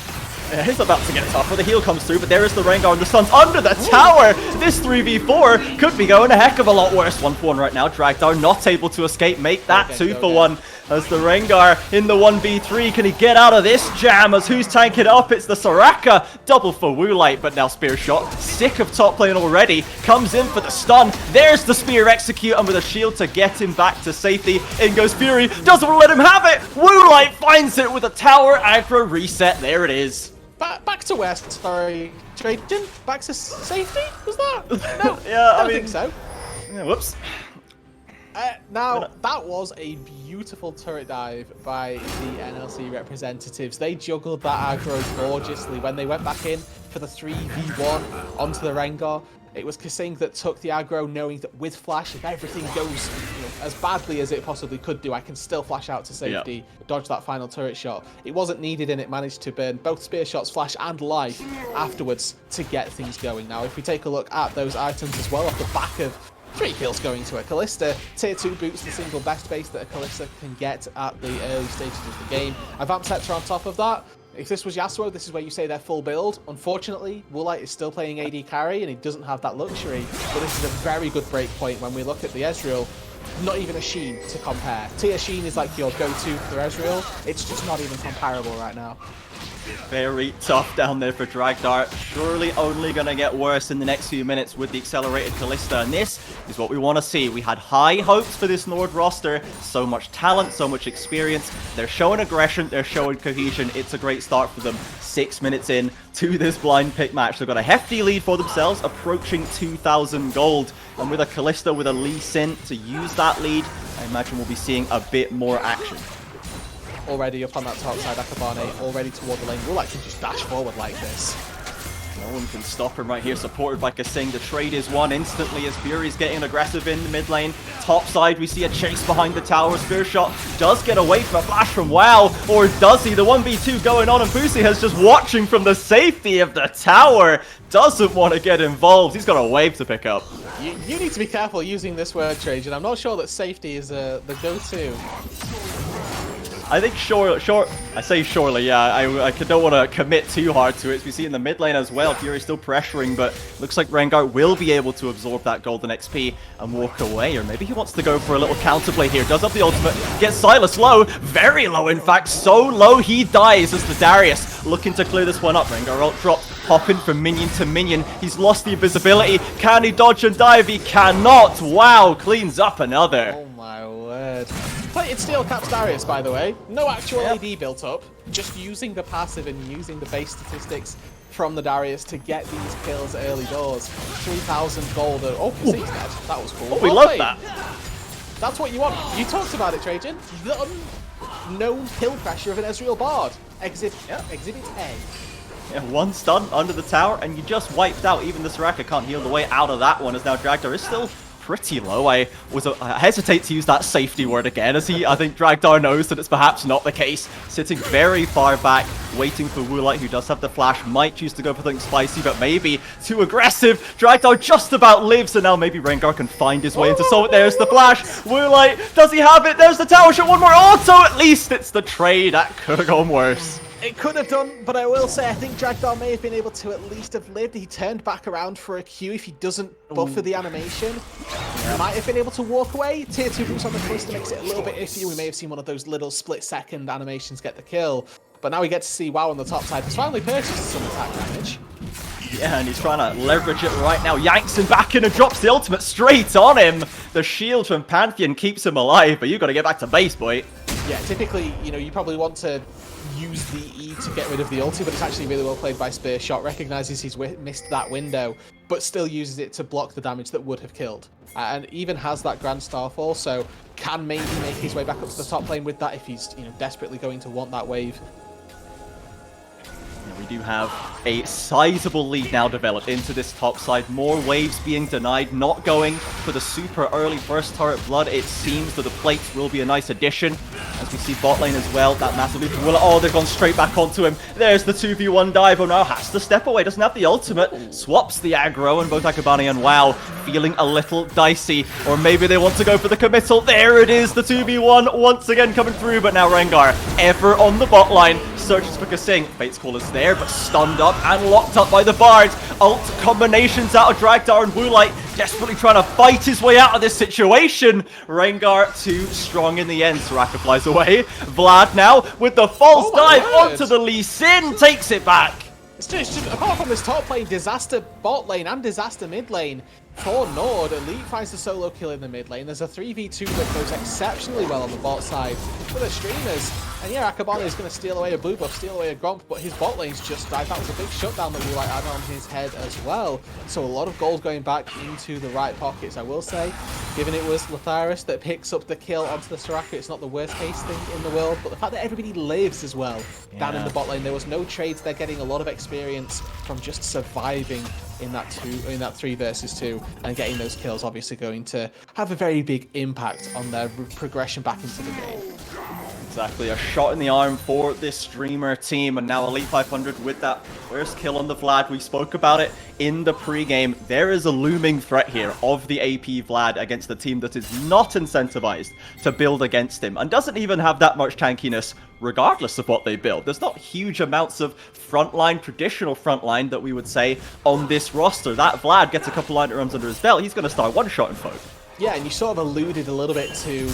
Yeah, he's about to get tougher. The heal comes through, but there is the Rengar, and the sun's under the tower. This 3v4 could be going a heck of a lot worse. 1-for-1 right now. Dragdar not able to escape, make that 2-for-1. as the Rengar in the 1v3. Can he get out of this jam? As who's tanking up? It's the Soraka. Double for Woolite, but now Spearshot, sick of top lane already, comes in for the stun. There's the spear execute, and with a shield to get him back to safety. In goes Fury, doesn't let him have it. Woolite finds it with a tower aggro reset. There it is. Back to west, sorry. Trajan, back to safety? Was that? No, Yeah, I don't think so. Yeah, whoops. Now, that was a beautiful turret dive by the NLC representatives. They juggled that aggro gorgeously when they went back in for the 3v1 onto the Rengar. It was Kasing that took the aggro, knowing that with flash, if everything goes as badly as it possibly could do, I can still flash out to safety, dodge that final turret shot. It wasn't needed, and it managed to burn both spear shots, flash, and life afterwards to get things going. Now, if we take a look at those items as well, off the back of 3 kills going to a Kalista. Tier 2 boots the single best base that a Kalista can get at the early stages of the game. A Vamp Scepter on top of that. If this was Yasuo, this is where you say they're full build. Unfortunately, Woolite is still playing AD carry, and he doesn't have that luxury. But this is a very good break point when we look at the Ezreal. Not even a Sheen to compare. Tier Sheen is like your go-to for Ezreal. It's just not even comparable right now. Very tough down there for Dragdar. Surely only going to get worse in the next few minutes with the accelerated Kalista. And this is what we want to see. We had high hopes for this NORD roster. So much talent, so much experience. They're showing aggression, they're showing cohesion. It's a great start for them. 6 minutes in to this blind pick match. They've got a hefty lead for themselves, approaching 2,000 gold. And with a Kalista with a Lee Sin to use that lead, I imagine we'll be seeing a bit more action. Already up on that top side, Akabane already toward the lane. Woolite can just dash forward like this. No one can stop him right here, supported by Kasing. The trade is won instantly as Fury's getting aggressive in the mid lane. Top side, we see a chase behind the tower. Spearshot does get away from a flash from WoW, or does he? The 1v2 going on, and Pusi has just watching from the safety of the tower. Doesn't want to get involved. He's got a wave to pick up. You need to be careful using this word, Trajan. I'm not sure that safety is the go-to. I think surely, yeah. I don't want to commit too hard to it. As we see in the mid lane as well, Fury still pressuring, but looks like Rengar will be able to absorb that golden XP and walk away. Or maybe he wants to go for a little counterplay here. Does have the ultimate, gets Silas low, very low in fact, so low he dies as the Darius looking to clear this one up. Rengar ult dropped, hopping from minion to minion. He's lost the invisibility. Can he dodge and dive? He cannot. Wow, cleans up another. Oh my word. Plated steel caps Darius, by the way. No actual AD built up. Just using the passive and using the base statistics from the Darius to get these kills early doors. 3,000 gold. Oh, Pusi's dead. That was cool. Oh, we love that. That's what you want. You talked about it, Trajan. The unknown kill pressure of an Ezreal Bard. Exhibit A. Yeah, one stun under the tower, and you just wiped out. Even the Soraka can't heal the way out of that one, as now Dragdar is still pretty low. I hesitate to use that safety word again, as I think Dragdar knows that it's perhaps not the case. Sitting very far back, waiting for Woolite, who does have the flash. Might choose to go for something spicy, but maybe too aggressive. Dragdar just about lives, and now maybe Rengar can find his way into Salt. There's the flash. Woolite, does he have it? There's the tower shot. One more auto. At least it's the trade. That could have gone worse. It could have done, but I will say I think Dragdar may have been able to at least have lived. He turned back around for a Q. If he doesn't buffer the animation, he might have been able to walk away. Tier 2 boots on the Kalista makes it a little bit iffy. We may have seen one of those little split-second animations get the kill. But now we get to see WoW on the top side. He's finally purchased some attack damage. Yeah, and he's trying to leverage it right now. Yanks him back in and drops the ultimate straight on him. The shield from Pantheon keeps him alive, but you've got to get back to base, boy. Yeah, typically, you probably want to use the E to get rid of the ulti, but it's actually really well played by Spearshot. Recognizes he's missed that window, but still uses it to block the damage that would have killed. And even has that Grand Starfall, so can maybe make his way back up to the top lane with that if he's desperately going to want that wave. We do have a sizable lead now developed into this top side. More waves being denied, not going for the super early first turret blood. It seems that the plates will be a nice addition. As we see bot lane as well, that massive lead. Oh, they've gone straight back onto him. There's the 2v1 dive. Oh, now has to step away. Doesn't have the ultimate. Swaps the aggro, and both Akabane and WoW feeling a little dicey. Or maybe they want to go for the committal. There it is, the 2v1 once again coming through. But now Rengar, ever on the bot line, searches for Kasing. Fate's Call is there, but stunned up and locked up by the Bard. Ult combinations out of Dragdar and Woolite. desperately trying to fight his way out of this situation. Rengar too strong in the end. Soraka flies away. Vlad now with the false dive onto the Lee Sin, takes it back. It's just apart from this top lane, disaster bot lane and disaster mid lane for NORD, Elite finds the solo kill in the mid lane. There's a 3v2 that goes exceptionally well on the bot side for the streamers. And yeah, Akabane is going to steal away a blue buff, steal away a Gromp, but his bot lane's just died. That was a big shutdown that Woolite had on his head as well. So a lot of gold going back into the right pockets, I will say. Given it was Lathyrus that picks up the kill onto the Soraka, it's not the worst case thing in the world. But the fact that everybody lives as well down in the bot lane, there was no trades. They're getting a lot of experience from just surviving in that 3 versus 2 and getting those kills, obviously going to have a very big impact on their progression back into the game. Exactly, a shot in the arm for this streamer team, and now Elite500 with that first kill on the Vlad. We spoke about it in the pre-game. There is a looming threat here of the AP Vlad against a team that is not incentivized to build against him and doesn't even have that much tankiness regardless of what they build. There's not huge amounts of frontline, traditional frontline that we would say on this roster. That Vlad gets a couple line runs under his belt, he's going to start one-shotting folk. Yeah, and you sort of alluded a little bit to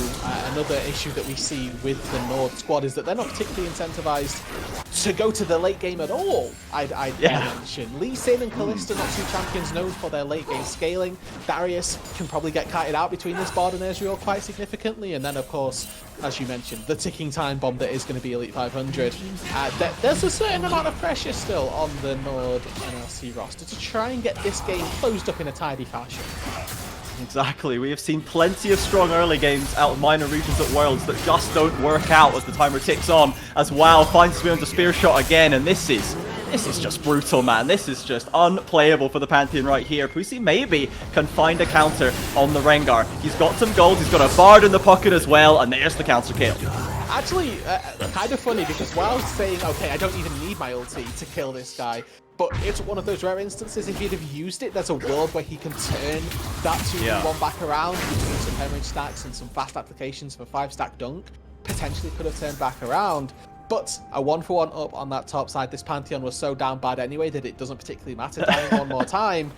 another issue that we see with the NORD squad is that they're not particularly incentivized to go to the late game at all, I'd mention. Lee Sin and Kalista, not two champions known for their late game scaling. Darius can probably get kited out between this board and Ezreal quite significantly. And then, of course, as you mentioned, the ticking time bomb that is going to be Elite500. There's a certain amount of pressure still on the NORD NLC roster to try and get this game closed up in a tidy fashion. Exactly, we have seen plenty of strong early games out of minor regions at Worlds that just don't work out as the timer ticks on, as WoW finds his way onto Spearshot again, and this is just brutal, man. This is just unplayable for the Pantheon right here. Pusi maybe can find a counter on the Rengar. He's got some gold, he's got a Bard in the pocket as well, and there's the counter kill. Actually, kind of funny because while saying, okay, I don't even need my ulti to kill this guy, but it's one of those rare instances, if he'd have used it, there's a world where he can turn that 2v1 back around between some hemorrhage stacks and some fast applications for 5-stack dunk. Potentially could have turned back around. But a 1-for-1 up on that top side. This Pantheon was so down bad anyway that it doesn't particularly matter dying one more time.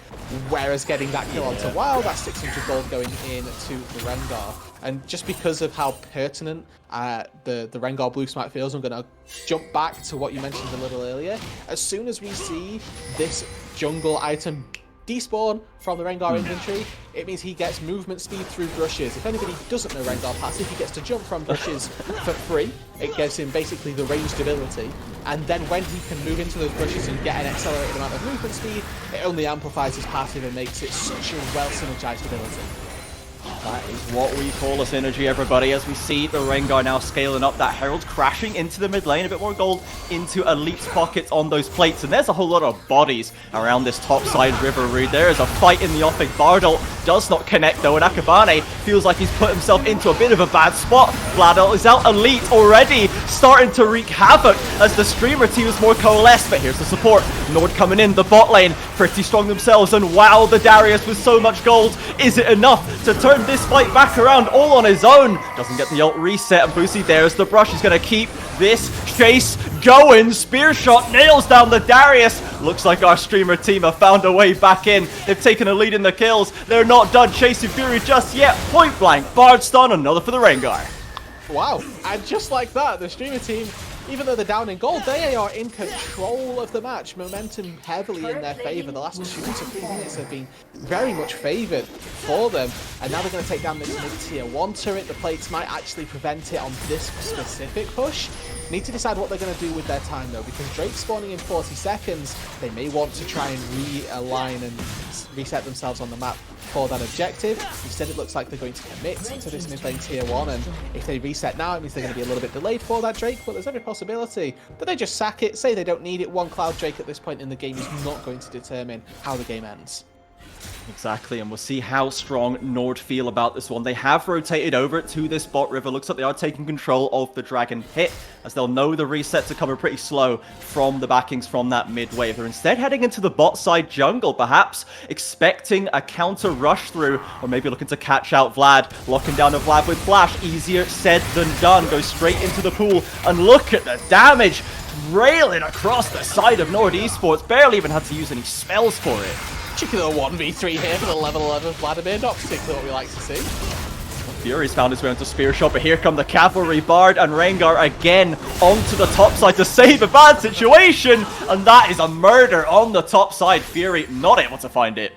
Whereas getting that kill onto WoW, that's 600 gold going into the Rengar. And just because of how pertinent the Rengar blue smite feels, I'm going to jump back to what you mentioned a little earlier. As soon as we see this jungle item despawn from the Rengar inventory, it means he gets movement speed through brushes. If anybody doesn't know Rengar passive, he gets to jump from brushes for free. It gives him basically the ranged ability, and then when he can move into those brushes and get an accelerated amount of movement speed, it only amplifies his passive and makes it such a well synergized ability. That is what we call a synergy, everybody, as we see the Rengar now scaling up. That Herald crashing into the mid lane, a bit more gold into Elite's pockets on those plates, and there's a whole lot of bodies around this top side river route. There is a fight in the offing. Bardal does not connect though, and Akabane feels like he's put himself into a bit of a bad spot. Vladal is out. Elite already starting to wreak havoc as the streamer team is more coalesced, but here's the support. NORD coming in, the bot lane, pretty strong themselves, and wow, the Darius with so much gold. Is it enough to turn this fight back around all on his own? Doesn't get the ult reset, and Pusi, there's the brush. He's going to keep this chase going. Spearshot nails down the Darius. Looks like our streamer team have found a way back in. They've taken a lead in the kills. They're not done chasing Fury just yet. Point blank, Bard stun, another for the Rengar. Wow, and just like that, the streamer team, even though they're down in gold, they are in control of the match. Momentum heavily in their favor. The last 2 to 3 minutes have been very much favored for them. And now they're going to take down this mid-tier 1 turret. The plates might actually prevent it on this specific push. Need to decide what they're going to do with their time though, because Drake's spawning in 40 seconds. They may want to try and realign and reset themselves on the map for that objective. Instead, it looks like they're going to commit to this mid lane tier 1, and if they reset now, it means they're going to be a little bit delayed for that Drake, but there's every possibility that they just sack it, say they don't need it. One Cloud Drake at this point in the game is not going to determine how the game ends. Exactly, and we'll see how strong NORD feel about this one. They have rotated over to this bot river. Looks like they are taking control of the Dragon Pit, as they'll know the resets are coming pretty slow from the backings from that mid wave. They're instead heading into the bot side jungle, perhaps expecting a counter rush through, or maybe looking to catch out Vlad. Locking down a Vlad with flash, easier said than done. Goes straight into the pool, and look at the damage. railing across the side of NORD Esports. Barely even had to use any spells for it. Particular 1v3 here for the level 11 Vladimir, not particularly what we like to see. Fury's found his way into Spearshot, but here come the Cavalry, Bard and Rengar again onto the top side to save a bad situation, and that is a murder on the top side. Fury not able to find it.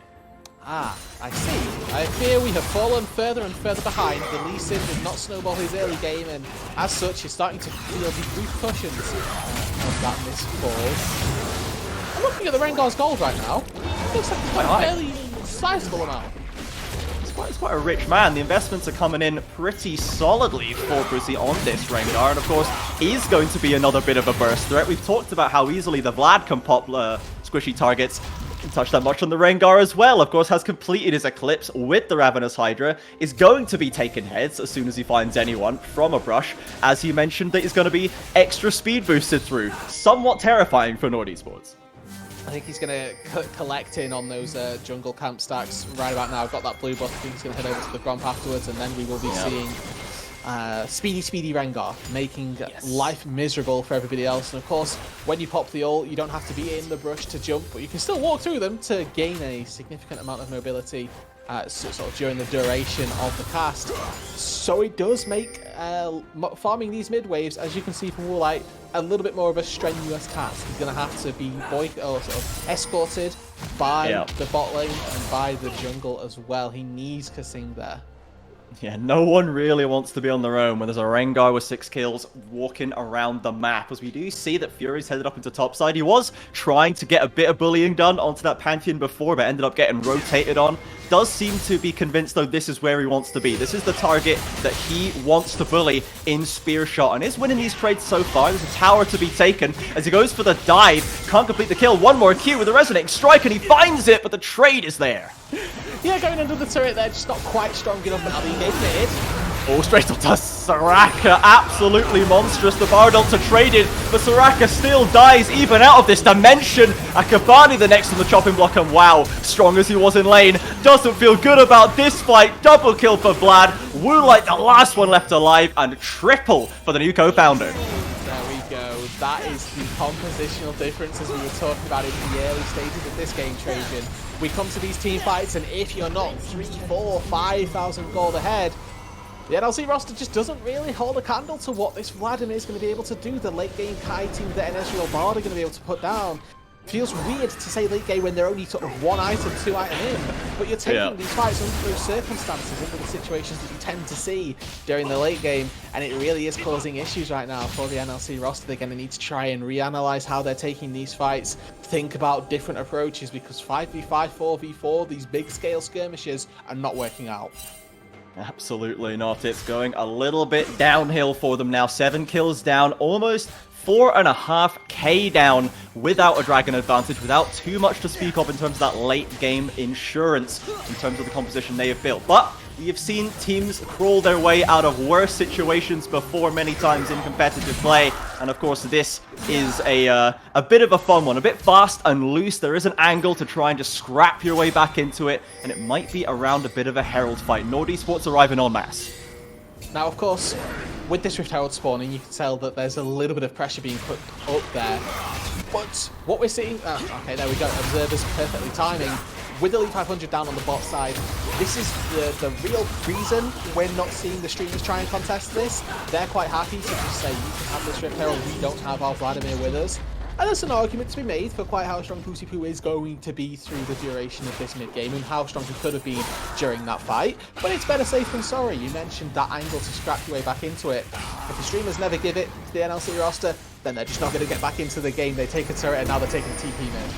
Ah, I see. I fear we have fallen further and further behind. The Lee Sin did not snowball his early game, and as such, is starting to feel the repercussions of that missed fall. I'm looking at the Rengar's gold right now. It looks like it's quite a fairly sizable amount. He's quite a rich man. The investments are coming in pretty solidly for Pusi on this Rengar, and of course, is going to be another bit of a burst threat. We've talked about how easily the Vlad can pop squishy targets. Can touch that much on the Rengar as well. Of course, has completed his Eclipse with the Ravenous Hydra. Is going to be taking heads as soon as he finds anyone from a brush. As you mentioned, that is going to be extra speed boosted through. Somewhat terrifying for NORD Esports. I think he's going to collect in on those jungle camp stacks right about now. I've got that blue buff. I think he's going to head over to the Gromp afterwards, and then we will be seeing speedy Rengar, making life miserable for everybody else. And of course, when you pop the ult, you don't have to be in the brush to jump, but you can still walk through them to gain a significant amount of mobility sort of during the duration of the cast. So it does make farming these mid waves, as you can see from Woolite, a little bit more of a strenuous task. He's going to have to be escorted by the bot lane and by the jungle as well. He needs Kasing there. Yeah, no one really wants to be on their own when there's a Rengar with 6 kills walking around the map. As we do see that Fury's headed up into topside. He was trying to get a bit of bullying done onto that Pantheon before, but ended up getting rotated on. Does seem to be convinced, though, this is where he wants to be. This is the target that he wants to bully in Spearshot, and is winning these trades so far. There's a tower to be taken as he goes for the dive. Can't complete the kill. One more Q with a Resonating Strike, and he finds it, but the trade is there. Yeah, going under the turret there, just not quite strong enough now. The engagement hit. Oh, straight up to Soraka. Absolutely monstrous. The Bard ult to traded, but Soraka still dies even out of this dimension. Akabane the next on the chopping block, and wow, strong as he was in lane, doesn't feel good about this fight. Double kill for Vlad. Woolite, the last one left alive, and triple for the new co-founder. There we go. That is the compositional differences we were talking about in the early stages of this game, Trajan. We come to these team fights, and if you're not 3, 4, 5,000 gold ahead, the NLC roster just doesn't really hold a candle to what this Vladimir is going to be able to do. The late game Kai team that Ezreal Bard are going to be able to put down. Feels weird to say late game when they're only sort of 1 item, 2 item in, but you're taking these fights under those circumstances, under the situations that you tend to see during the late game, and it really is causing issues right now for the NLC roster. They're going to need to try and reanalyze how they're taking these fights, think about different approaches, because 5v5, 4v4, these big scale skirmishes are not working out. Absolutely not. It's going a little bit downhill for them now. 7 kills down, almost 4.5k down without a dragon advantage, without too much to speak of in terms of that late game insurance in terms of the composition they have built. But we have seen teams crawl their way out of worse situations before many times in competitive play, and of course this is a bit of a fun one, a bit fast and loose. There is an angle to try and just scrap your way back into it, and it might be around a bit of a Herald fight. NORD Esports arriving en masse. Now, of course, with this Rift Herald spawning, you can tell that there's a little bit of pressure being put up there. But what we're seeing... okay, there we go. Observers perfectly timing. With Elite500 down on the bot side, this is the real reason we're not seeing the streamers try and contest this. They're quite happy to just say, you can have this Rift Herald, we don't have our Vladimir with us. And there's an argument to be made for quite how strong Pusi is going to be through the duration of this mid-game and how strong he could have been during that fight. But it's better safe than sorry. You mentioned that angle to scrap your way back into it. If the streamers never give it to the NLC roster, then they're just not going to get back into the game. They take a turret and now they're taking TP mid.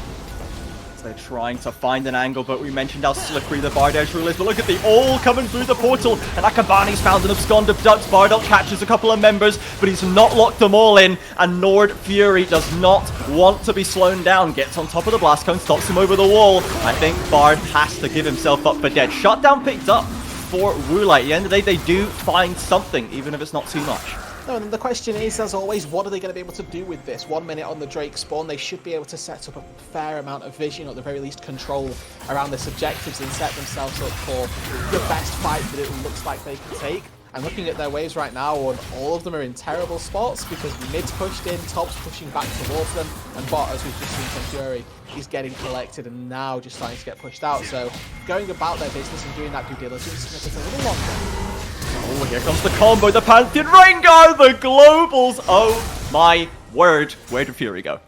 They're trying to find an angle, but we mentioned how slippery the Bard Ezreal is. But look at the all coming through the portal, and Akabane's found an abscond of ducks. Bardot catches a couple of members, but he's not locked them all in, and NORD Fury does not want to be slowed down. Gets on top of the blast cone, stops him over the wall. I think Bard has to give himself up for dead. Shutdown picked up for Woolite. At the end of the day, they do find something, even if it's not too much. No, and the question is, as always, what are they going to be able to do with this? 1 minute on the Drake spawn, they should be able to set up a fair amount of vision, or at the very least control around this objectives, and set themselves up for the best fight that it looks like they can take. I'm looking at their waves right now, and all of them are in terrible spots because mid's pushed in, top's pushing back towards them, and bot, as we've just seen from Fury, is getting collected and now just starting to get pushed out. So going about their business and doing that due diligence is going to take a little longer. Oh, here comes the combo, the Pantheon Rengar, the globals. Oh my word. Where did Fury go?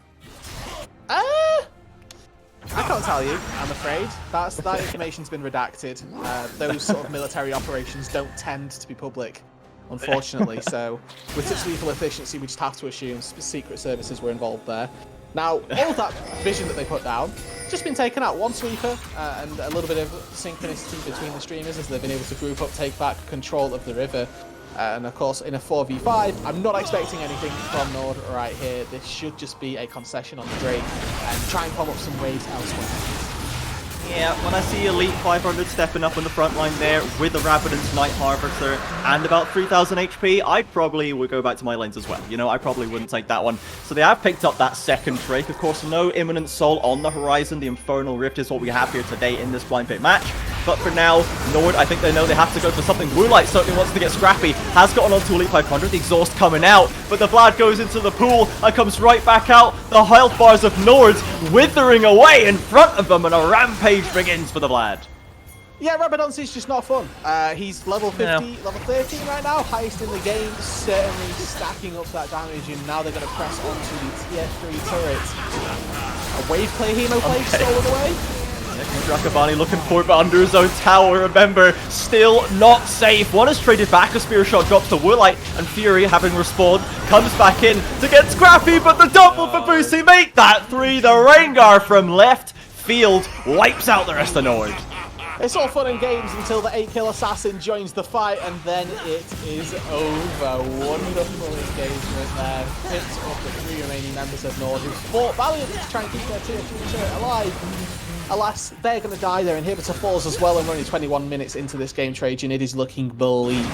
I can't tell you, I'm afraid. That information's been redacted. Those sort of military operations don't tend to be public, unfortunately. So with such lethal efficiency, we just have to assume secret services were involved there. Now, all of that vision that they put down, just been taken out. One sweeper and a little bit of synchronicity between the streamers as they've been able to group up, take back control of the river. And of course, in a 4v5, I'm not expecting anything from NORD right here. This should just be a concession on the Drake and try and come up some waves elsewhere. Yeah, when I see Elite500 stepping up on the front line there with the Rabadon's Night Harvester and about 3000 HP, I probably would go back to my lanes as well. You know, I probably wouldn't take that one. So they have picked up that second Drake. Of course, no Imminent Soul on the horizon. The Infernal Rift is what we have here today in this Blind Pit match. But for now, NORD, I think they know they have to go for something. Woolite certainly wants to get scrappy. Has gotten onto Elite500. The exhaust coming out. But the Vlad goes into the pool and comes right back out. The health bars of NORD withering away in front of them. And a rampage begins for the Vlad. Yeah, Rabadon's is just not fun. He's level 50, level 13 right now. Highest in the game. Certainly stacking up that damage. And now they're going to press onto the tier 3 turret. A wave play, Hemo play stolen away. Akabane looking for it, but under his own tower, remember, still not safe. One is traded back, a Spearshot drops to Woolite, and Fury, having respawned, comes back in to get scrappy, but the double for Pusi, make that 3. The Rengar from left field wipes out the rest of NORD. It's all fun and games until the 8-kill assassin joins the fight, and then it is over. Wonderful engagement there. Picks up the 3 remaining members of NORD who fought valiantly to try and keep their tier 3 turret alive. Alas, they're going to die. Their inhibitor falls as well, and we're only 21 minutes into this game, Trajan. It is looking bleak.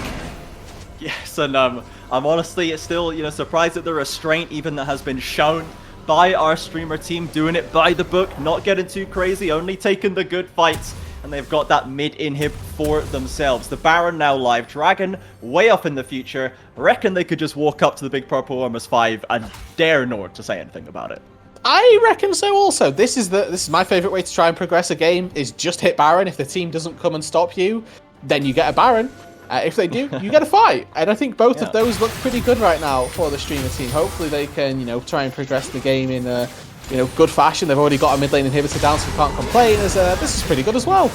Yes, and I'm honestly still, surprised at the restraint even that has been shown by our streamer team, doing it by the book, not getting too crazy, only taking the good fights, and they've got that mid-inhib for themselves. The Baron now live, Dragon way up in the future. Reckon they could just walk up to the big purple Armors 5 and dare NORD to say anything about it. I reckon so also. This is my favourite way to try and progress a game, is just hit Baron. If the team doesn't come and stop you, then you get a Baron. If they do, you get a fight. And I think both of those look pretty good right now for the streamer team. Hopefully they can, try and progress the game in a, good fashion. They've already got a mid lane inhibitor down, so we can't complain. As this is pretty good as well.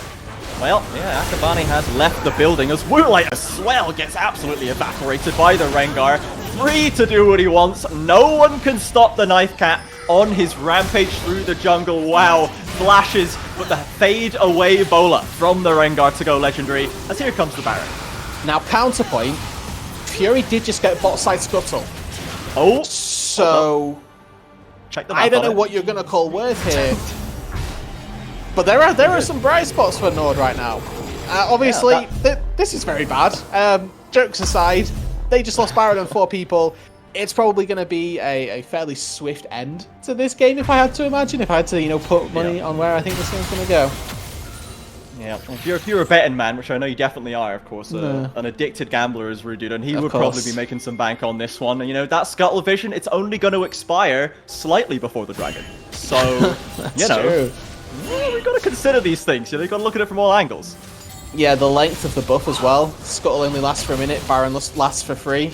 Well, yeah, Akabane has left the building as Woolite as well gets absolutely evaporated by the Rengar. Free to do what he wants. No one can stop the Knife Cat on his rampage through the jungle. Wow, flashes, but the fade away bowler from the Rengar to go legendary, as here comes the Baron. Now, counterpoint, Fury did just get bot side scuttle. Oh, so check the I don't know what you're going to call worth here. But there are some bright spots for NORD right now. Obviously, this is very bad. Jokes aside, they just lost Baron and 4 people. It's probably going to be a fairly swift end to this game, if I had to imagine. If I had to, put money on where I think this game's going to go. Yeah, if you're a betting man, which I know you definitely are, of course, an addicted gambler is Rude, and he would probably be making some bank on this one. And, that Scuttle Vision, it's only going to expire slightly before the Dragon. So, true. We've got to consider these things. You've got to look at it from all angles. Yeah, the length of the buff as well. Scuttle only lasts for a minute, Baron lasts for free.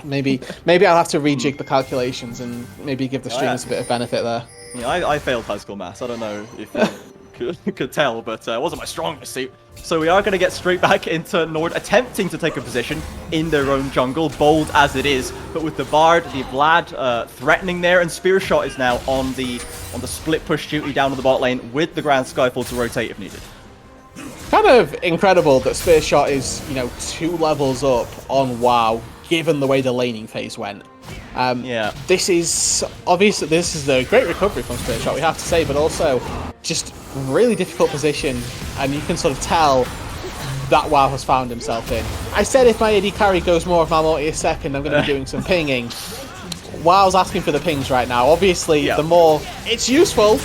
Maybe I'll have to rejig the calculations and maybe give the streamers a bit of benefit there. Yeah, I failed high school maths. I don't know if you could tell, but it wasn't my strongest suit. So we are going to get straight back into NORD attempting to take a position in their own jungle, bold as it is. But with the Bard, the Vlad threatening there, and Spearshot is now on the split push duty down to the bot lane with the Grand Skyfall to rotate if needed. Kind of incredible that Spearshot is, 2 levels up on WoW, given the way the laning phase went. This is obviously a great recovery from Spearshot, we have to say, but also just really difficult position, and you can sort of tell that WoW has found himself in. I said if my AD carry goes more of my multi a second, I'm going to be doing some pinging. WoW's asking for the pings right now. Obviously, the more it's useful.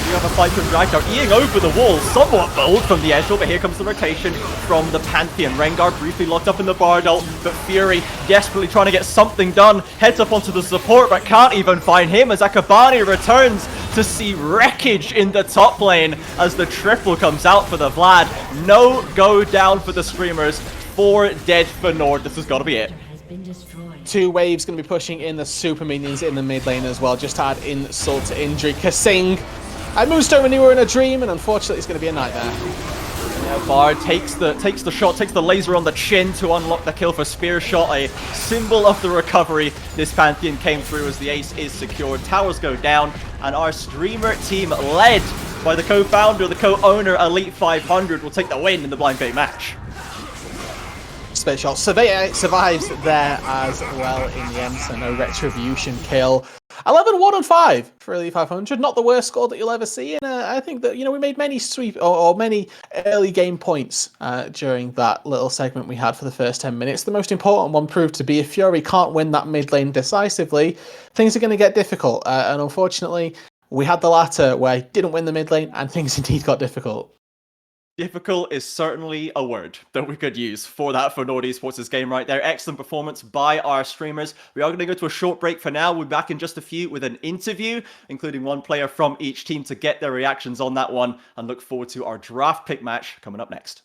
We have a fight from Dragdar, eating over the wall, somewhat bold from the edge, but here comes the rotation from the Pantheon. Rengar briefly locked up in the Bard ult, but Fury desperately trying to get something done, heads up onto the support, but can't even find him as Akabane returns to see wreckage in the top lane as the triple comes out for the Vlad. No go down for the Streamers, 4 dead for NORD. This has got to be it. 2 waves going to be pushing in the super minions in the mid lane as well, just to add insult to injury. Kasing, I Moonstone when you were in a dream, and unfortunately it's going to be a nightmare. Yeah, Bard takes the shot, takes the laser on the chin to unlock the kill for Spearshot, a symbol of the recovery. This Pantheon came through as the ace is secured. Towers go down, and our Streamer team, led by the co-founder, the co-owner, Elite500, will take the win in the blind bait match. Spearshot survives there as well in the end, so no retribution kill. 11-1-5 for Elite500, not the worst score that you'll ever see, and I think that, we made many many early game points during that little segment we had for the first 10 minutes. The most important one proved to be if Fury can't win that mid lane decisively, things are going to get difficult, and unfortunately we had the latter where he didn't win the mid lane and things indeed got difficult. Difficult is certainly a word that we could use for that for NORD Esports' game right there. Excellent performance by our Streamers. We are going to go to a short break for now. We'll be back in just a few with an interview, including one player from each team to get their reactions on that one, and look forward to our draft pick match coming up next.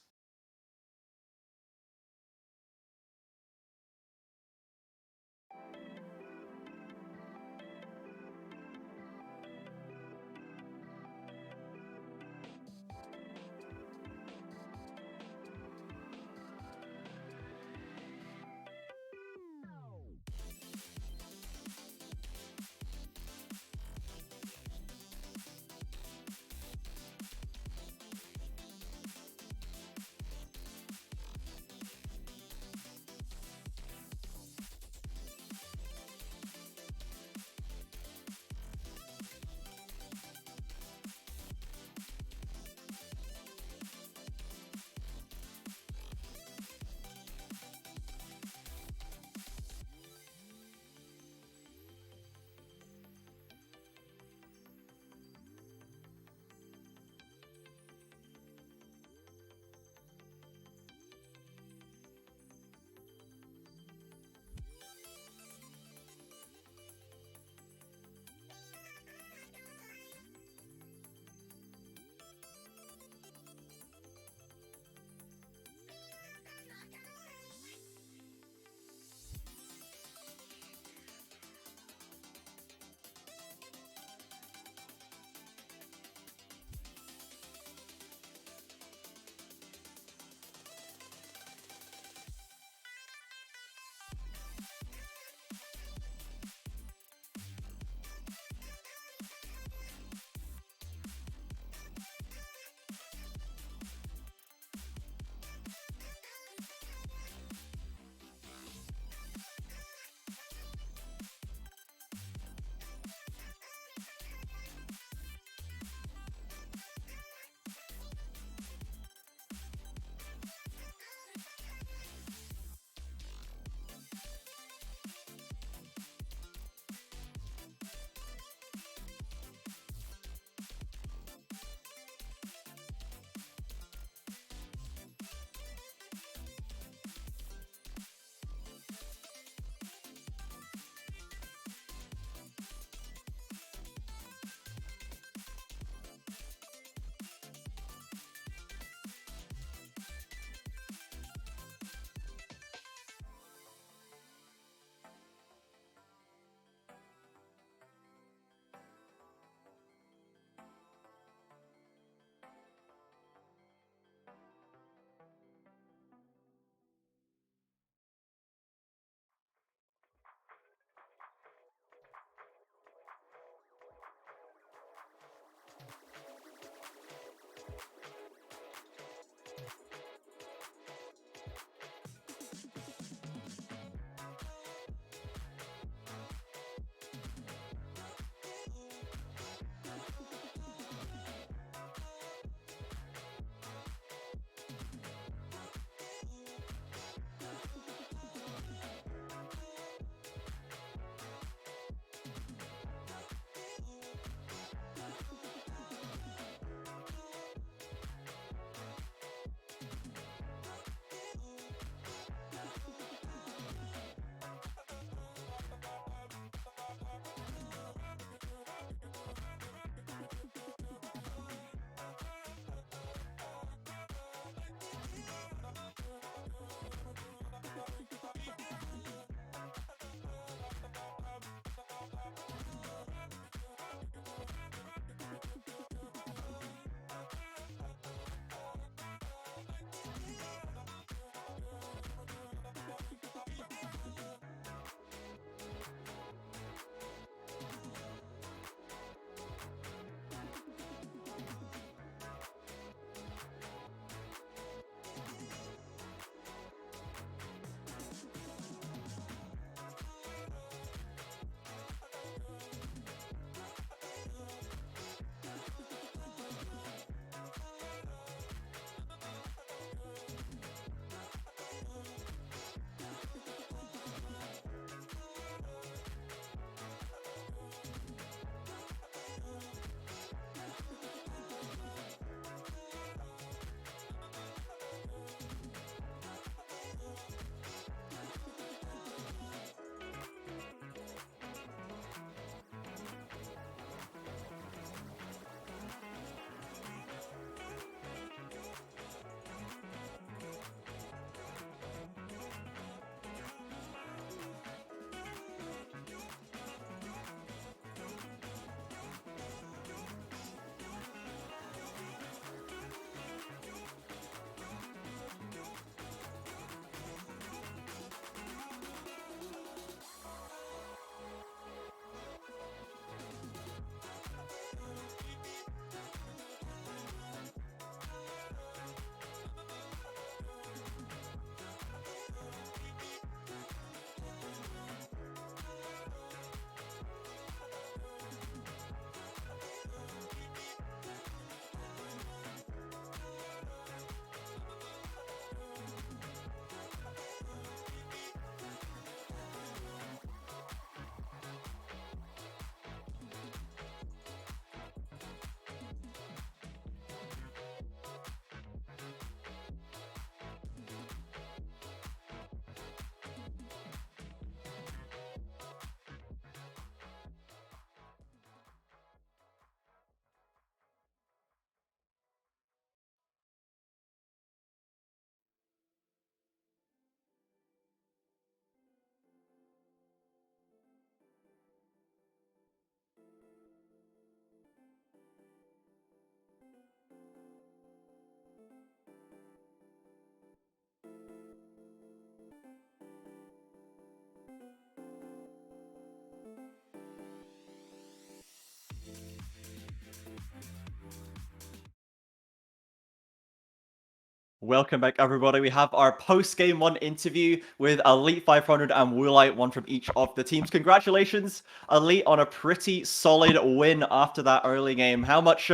Welcome back, everybody. We have our post-game 1 interview with Elite500 and Woolite, one from each of the teams. Congratulations, Elite, on a pretty solid win after that early game. How much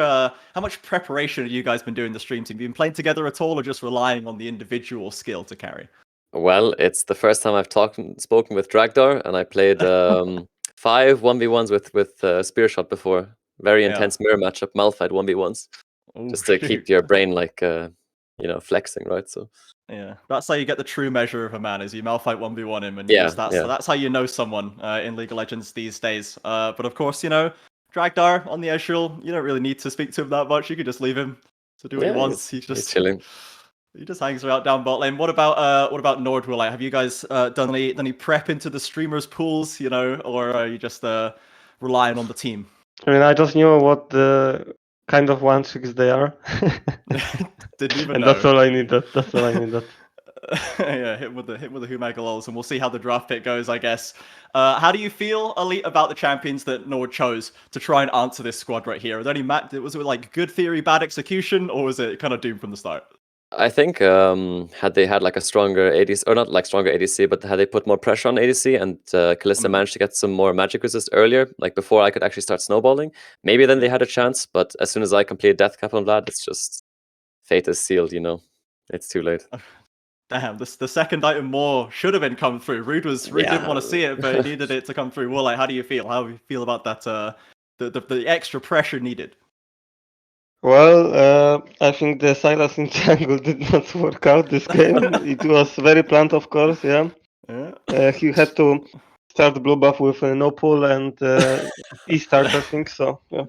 preparation have you guys been doing the stream team? Have you been playing together at all, or just relying on the individual skill to carry? Well, it's the first time I've spoken with Dragdar, and I played 5 1v1s with Spearshot before. Very intense mirror matchup, Malphite 1v1s, just to keep your brain like flexing, right? So yeah, that's how you get the true measure of a man, is you Malphite 1v1 him, and that's how you know someone in League of Legends these days. But of course, Dragdar on the Ezreal, you don't really need to speak to him that much. You could just leave him to do what he wants. He's chilling. He just hangs out down bot lane. What about NORD, Woolite? Have you guys done any prep into the streamers pools, or are you just relying on the team? I mean, I just knew what the kind of 1-6 they are. Didn't even and know. That's all I needed. That's all I needed. Yeah, hit with the Humagalols, and we'll see how the draft pick goes, I guess. How do you feel, Elite, about the champions that NORD chose to try and answer this squad right here? Are there any was it like good theory, bad execution, or was it kind of doomed from the start? I think had they had like a stronger ADC, or not like stronger ADC, but had they put more pressure on ADC and Kalista managed to get some more magic resist earlier, like before I could actually start snowballing, maybe then they had a chance. But as soon as I completed Death Cap on Vlad, it's just fate is sealed, It's too late. Damn, the second item more should have been come through. Rude didn't want to see it, but he needed it to come through. Woolite, how do you feel? How do you feel about that? The extra pressure needed. Well, I think the Sylas in jungle did not work out this game. It was very planned, of course, yeah. He had to start blue buff with no pull and E-start, I think, so, yeah.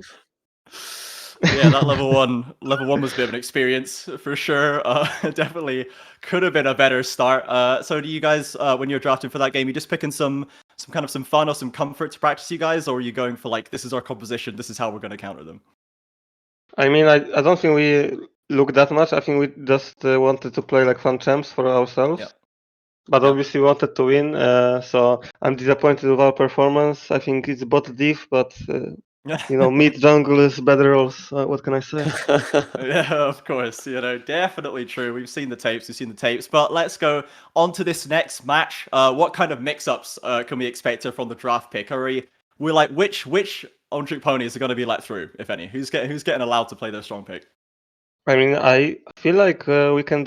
Yeah, that level one was a bit of an experience for sure. Definitely could have been a better start. So do you guys, when you're drafting for that game, you just picking some fun or some comfort to practice, you guys, or are you going for like, this is our composition, this is how we're going to counter them? I mean, I don't think we look that much. I think we just wanted to play like fun champs for ourselves. Yep. But obviously wanted to win, so I'm disappointed with our performance. I think it's bot diff, but mid jungle is better also. What can I say? Yeah, of course. Definitely true. We've seen the tapes. But let's go on to this next match. What kind of mix-ups can we expect from the draft pick? We're like, which on-trick ponies are going to be let through, if any? Who's getting allowed to play their strong pick? I mean, I feel like we can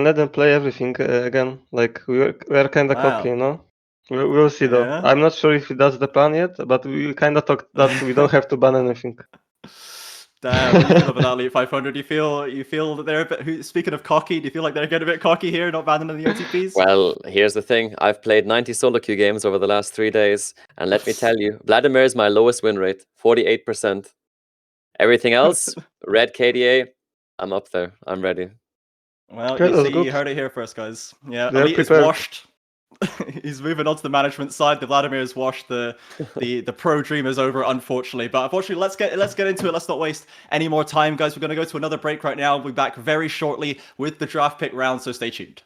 let them play everything again. Like we're kind of cocky, We'll see though. Yeah. I'm not sure if that's the plan yet, but we kind of talked that we don't have to ban anything. Damn, what do you feel about that, Elite500? You feel that they're a bit, speaking of cocky, do you feel like they're getting a bit cocky here, not abandoning the OTPs? Well, here's the thing. I've played 90 solo queue games over the last 3 days, and let me tell you, Vladimir is my lowest win rate, 48%. Everything else, red KDA, I'm up there. I'm ready. Well, Okay, you heard it here first, guys. Yeah, They're Elite prepared. is washed. He's moving on to the management side. The Vladimir has washed the pro dreamers over, unfortunately. But unfortunately, let's get into it. Let's not waste any more time, guys. We're going to go to another break right now. We'll be back very shortly with the draft pick round, so stay tuned.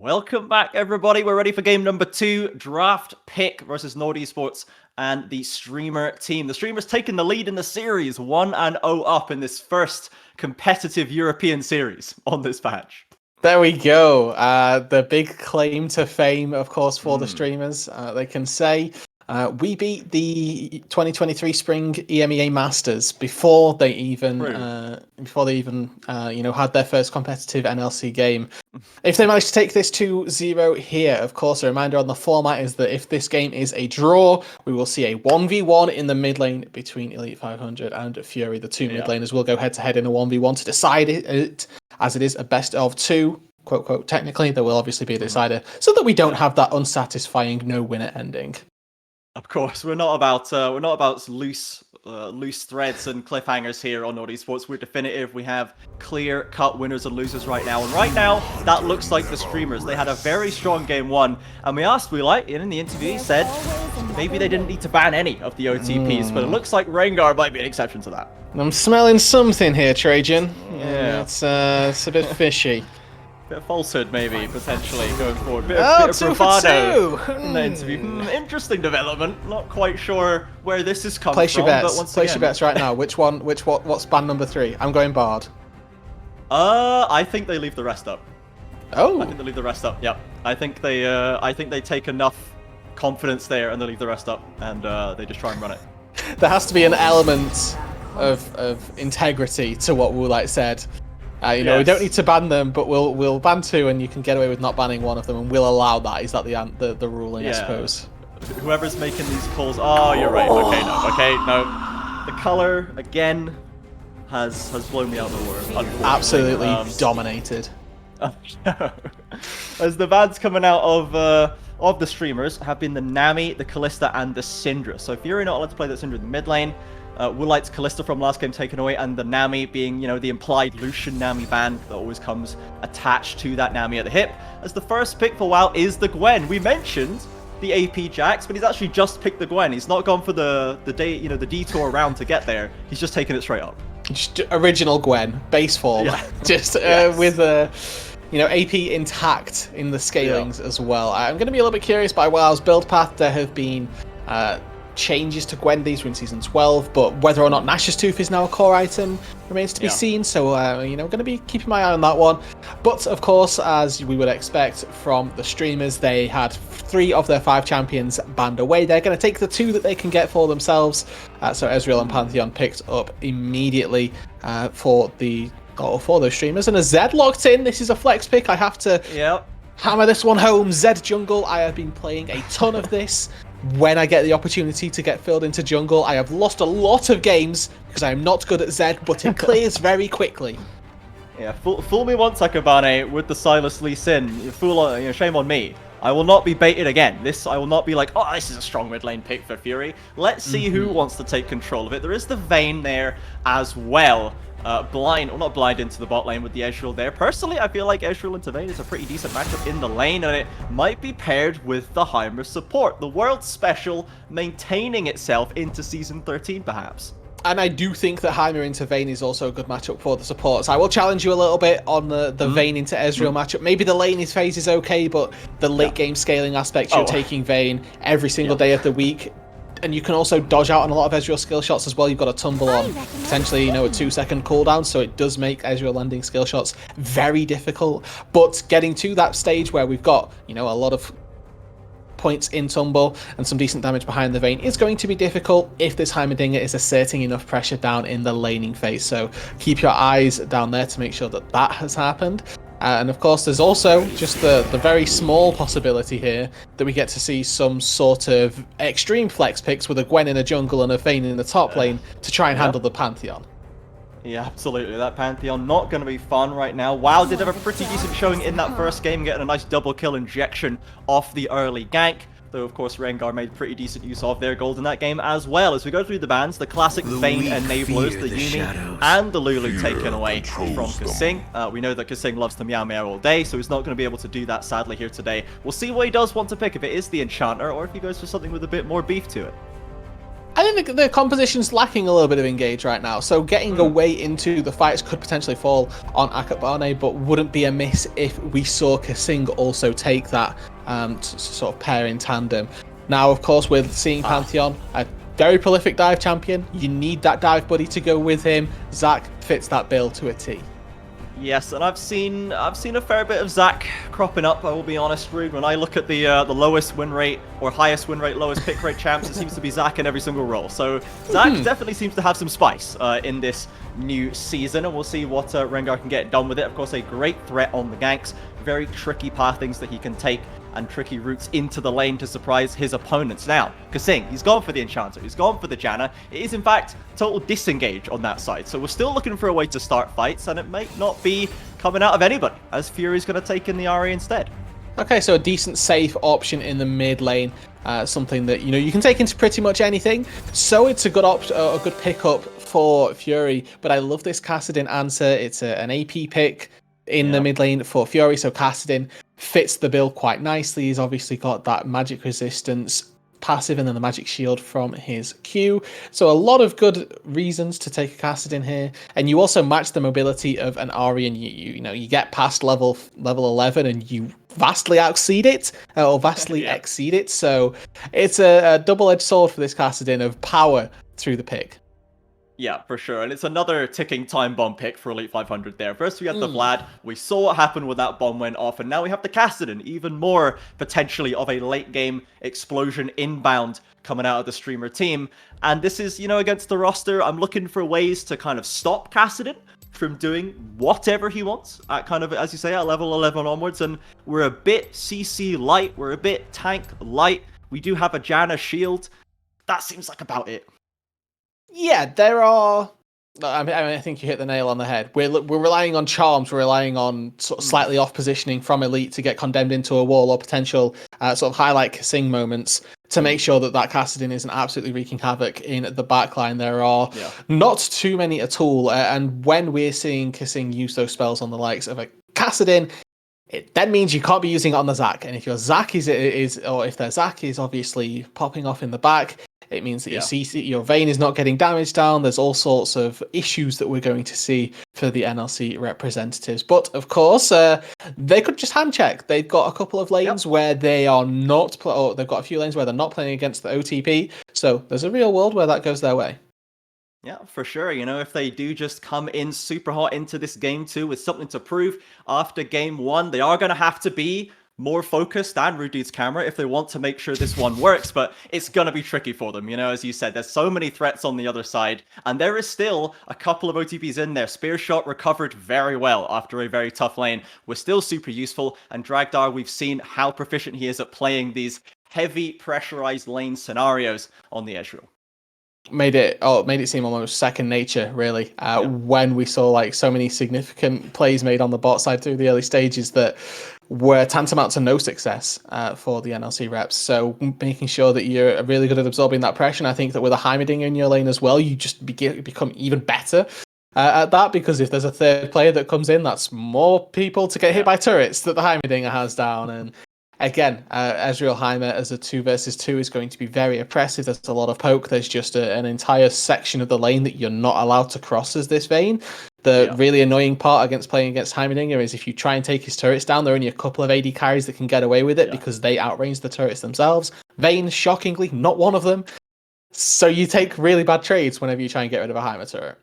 Welcome back, everybody. We're ready for game number 2, Draft Pick versus NORD Esports and the Streamer team. The Streamer's taken the lead in the series, 1-0 up in this first competitive European series on this patch. There we go. The big claim to fame, of course, for the Streamers. They can say we beat the 2023 Spring EMEA Masters before they even had their first competitive NLC game. If they manage to take this 2-0 here, of course, a reminder on the format is that if this game is a draw, we will see a 1v1 in the mid lane between Elite500 and Furuy. The two mid laners will go head to head in a 1v1 to decide it, as it is a best of 2. Quote, quote, technically, there will obviously be a decider, so that we don't have that unsatisfying no winner ending. Of course, we're not about loose threads and cliffhangers here on NORD Esports. We're definitive. We have clear-cut winners and losers right now. And right now, that looks like the Streamers. They had a very strong game 1. And we asked Woolite, in the interview, he said maybe they didn't need to ban any of the OTPs. But it looks like Rengar might be an exception to that. I'm smelling something here, Trajan. Yeah, it's a bit fishy. Bit of falsehood, maybe, potentially, going forward. Bit of bravado in the interview. Interesting development. Not quite sure where this is coming Place from. Your bets. But once Place again, your bets right now. What's ban number 3? I'm going Bard. I think they leave the rest up. Oh. I think they leave the rest up. Yep. I think they take enough confidence there and they leave the rest up and they just try and run it. There has to be an element of integrity to what Woolite said. We don't need to ban them, but we'll ban 2, and you can get away with not banning one of them, and we'll allow that. Is that the ruling? I suppose. Whoever's making these calls. Oh, you're right. Okay, no. The color again has blown me out the water. Absolutely dominated. As the bans coming out of the Streamers have been the Nami, the Kalista, and the Syndra. So if you're not allowed to play that Syndra in the mid lane, Woolite's Kalista from last game taken away, and the Nami being, the implied Lucian Nami ban that always comes attached to that Nami at the hip. As the first pick for WoW is the Gwen. We mentioned the AP Jax, but he's actually just picked the Gwen. He's not gone for the detour around to get there. He's just taken it straight up. Just original Gwen, base form, just with AP intact in the scalings as well. I'm going to be a little bit curious by WoW's build path. There have been changes to Gwen. These were in Season 12, but whether or not Nash's Tooth is now a core item remains to be seen, so going to be keeping my eye on that one. But of course, as we would expect from the Streamers, they had 3 of their 5 champions banned away. They're going to take the 2 that they can get for themselves, so Ezreal and Pantheon picked up immediately for those Streamers, and a Zed locked in. This is a flex pick. I have to hammer this one home. Zed jungle. I have been playing a ton of this. When I get the opportunity to get filled into jungle, I have lost a lot of games because I am not good at Zed, but it clears very quickly. Yeah, fool me once, Akabane, with the Silas Lee Sin. Shame on me. I will not be baited again. I will not be like, oh, this is a strong mid lane pick for Fury. Let's see who wants to take control of it. There is the Vayne there as well. Not blind into the bot lane with the Ezreal there. Personally, I feel like Ezreal into Vayne is a pretty decent matchup in the lane, and it might be paired with the Heimer support. The World Special maintaining itself into Season 13, perhaps. And I do think that Heimer into Vayne is also a good matchup for the supports. I will challenge you a little bit on the Vayne into Ezreal matchup. Maybe the lane phase is okay, but the late game scaling aspect, you're taking Vayne every single day of the week. And you can also dodge out on a lot of Ezreal skill shots as well. You've got a tumble on potentially, a 2-second cooldown, so it does make Ezreal landing skill shots very difficult. But getting to that stage where we've got, a lot of points in tumble and some decent damage behind the Vayne is going to be difficult if this Heimerdinger is asserting enough pressure down in the laning phase. So keep your eyes down there to make sure that has happened. And of course, there's also just the very small possibility here that we get to see some sort of extreme flex picks with a Gwen in a jungle and a Vayne in the top lane to try and handle the Pantheon. Yeah, absolutely. That Pantheon not going to be fun right now. WoW did have a pretty decent showing in that first game, getting a nice double kill injection off the early gank. though of course Rengar made pretty decent use of their gold in that game as well. As we go through the bans, the classic Vayne enablers, the Yuumi and the Lulu taken away from Kasing. We know that Kasing loves the Meow Meow all day, so he's not going to be able to do that sadly here today. We'll see what he does want to pick, if it is the Enchanter or if he goes for something with a bit more beef to it. I think the composition's lacking a little bit of engage right now, so getting away into the fights could potentially fall on Akabane, but wouldn't be amiss if we saw Kasing also take that to sort of pair in tandem. Now, of course, with seeing Pantheon, a very prolific dive champion, you need that dive buddy to go with him. Zac fits that bill to a T. Yes, and I've seen a fair bit of Zac cropping up, I will be honest, Rude. When I look at the lowest win rate, or highest win rate, lowest pick rate champs, it seems to be Zac in every single role. So Zac definitely seems to have some spice in this new season, and we'll see what Rengar can get done with it. Of course, a great threat on the ganks, very tricky pathings that he can take, and tricky routes into the lane to surprise his opponents. Now, Kasing, he's gone for the Enchanter, he's gone for the Janna. It is, in fact, total disengage on that side. So we're still looking for a way to start fights, and it might not be coming out of anybody, as Fury's going to take in the Ahri instead. Okay, so a decent safe option in the mid lane, something that you can take into pretty much anything. So it's a good a good pickup for Fury. But I love this Kassadin answer. It's an AP pick in the mid lane for Fury, so Kassadin fits the bill quite nicely. He's obviously got that magic resistance passive and then the magic shield from his Q. So a lot of good reasons to take a Kassadin here. And you also match the mobility of an Ahri, and you get past level 11 and you vastly exceed it, or vastly exceed it. So it's a double-edged sword for this Kassadin of power through the pick. Yeah, for sure. And it's another ticking time bomb pick for Elite500 there. First we had the Vlad. We saw what happened when that bomb went off. And now we have the Kassadin. Even more potentially of a late game explosion inbound coming out of the Streamer team. And this is, against the roster, I'm looking for ways to kind of stop Kassadin from doing whatever he wants at kind of, as you say, at level 11 onwards. And we're a bit CC light. We're a bit tank light. We do have a Janna shield. That seems like about it. Yeah, there are. I think you hit the nail on the head. We're relying on charms. We're relying on sort of slightly off positioning from Elite to get condemned into a wall, or potential sort of highlight Kasing moments to make sure that Kassadin isn't absolutely wreaking havoc in the backline. There are not too many at all, and when we're seeing Kasing use those spells on the likes of a Kassadin, it then means you can't be using it on the Zac. And if your Zac or if their Zac is obviously popping off in the back, it means that your Vayne is not getting damage down. There's all sorts of issues that we're going to see for the NLC representatives. But of course, they could just hand check. They've got a couple of lanes where they are not, or they've got a few lanes where they're not playing against the OTP. So there's a real world where that goes their way. Yeah, for sure. If they do just come in super hot into this game 2 with something to prove after game 1, they are going to have to be more focused than Rudude's camera if they want to make sure this one works, but it's going to be tricky for them. As you said, there's so many threats on the other side, and there is still a couple of OTPs in there. Spearshot recovered very well after a very tough lane, was still super useful, and Dragdar, we've seen how proficient he is at playing these heavy pressurized lane scenarios on the Ezreal. Made it seem almost second nature, really, when we saw so many significant plays made on the bot side through the early stages that were tantamount to no success for the NLC reps. So making sure that you're really good at absorbing that pressure. And I think that with a Heimerdinger in your lane as well, you just become even better at that, because if there's a third player that comes in, that's more people to get hit by turrets that the Heimerdinger has down. And again, Ezreal Heimer as a 2 versus 2 is going to be very oppressive. There's a lot of poke. There's just an entire section of the lane that you're not allowed to cross as this Vayne. The really annoying part against playing against Heimerdinger is if you try and take his turrets down, there are only a couple of AD carries that can get away with it because they outrange the turrets themselves. Vayne, shockingly, not one of them. So you take really bad trades whenever you try and get rid of a Heimer turret.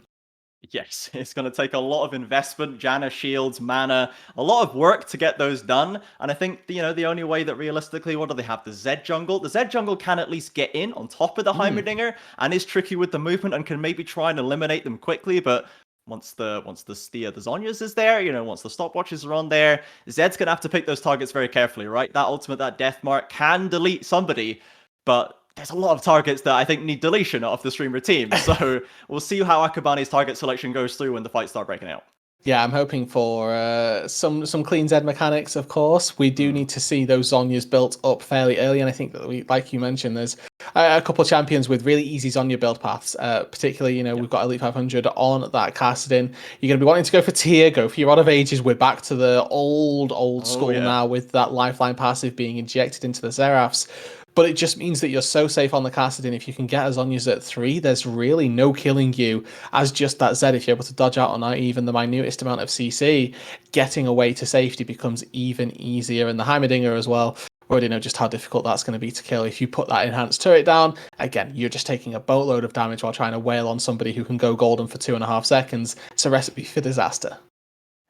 Yes, it's going to take a lot of investment, Janna shields, mana, a lot of work to get those done. And I think, the only way that realistically, what do they have? The Zed jungle? The Zed jungle can at least get in on top of the Heimerdinger and is tricky with the movement and can maybe try and eliminate them quickly. But once the Zhonya's is there, once the stopwatches are on there, Zed's going to have to pick those targets very carefully, right? That ultimate, that death mark can delete somebody, but there's a lot of targets that I think need deletion off the Streamer team. So we'll see how Akabane's target selection goes through when the fights start breaking out. Yeah, I'm hoping for some clean Z mechanics, of course. We do need to see those Zhonyas built up fairly early, and I think that like you mentioned, there's a couple of champions with really easy Zhonya build paths. Particularly, we've got Elite500 on that Kassadin. You're going to be wanting to go for tier, go for your Rod of Ages. We're back to the old school now with that Lifeline passive being injected into the Seraphs. But it just means that you're so safe on the Kassadin. If you can get a Zhonya's at 3, there's really no killing you as just that Zed. If you're able to dodge out on even the minutest amount of CC, getting away to safety becomes even easier. And the Heimerdinger as well, we already know just how difficult that's going to be to kill. If you put that enhanced turret down, again, you're just taking a boatload of damage while trying to wail on somebody who can go golden for 2.5 seconds. It's a recipe for disaster.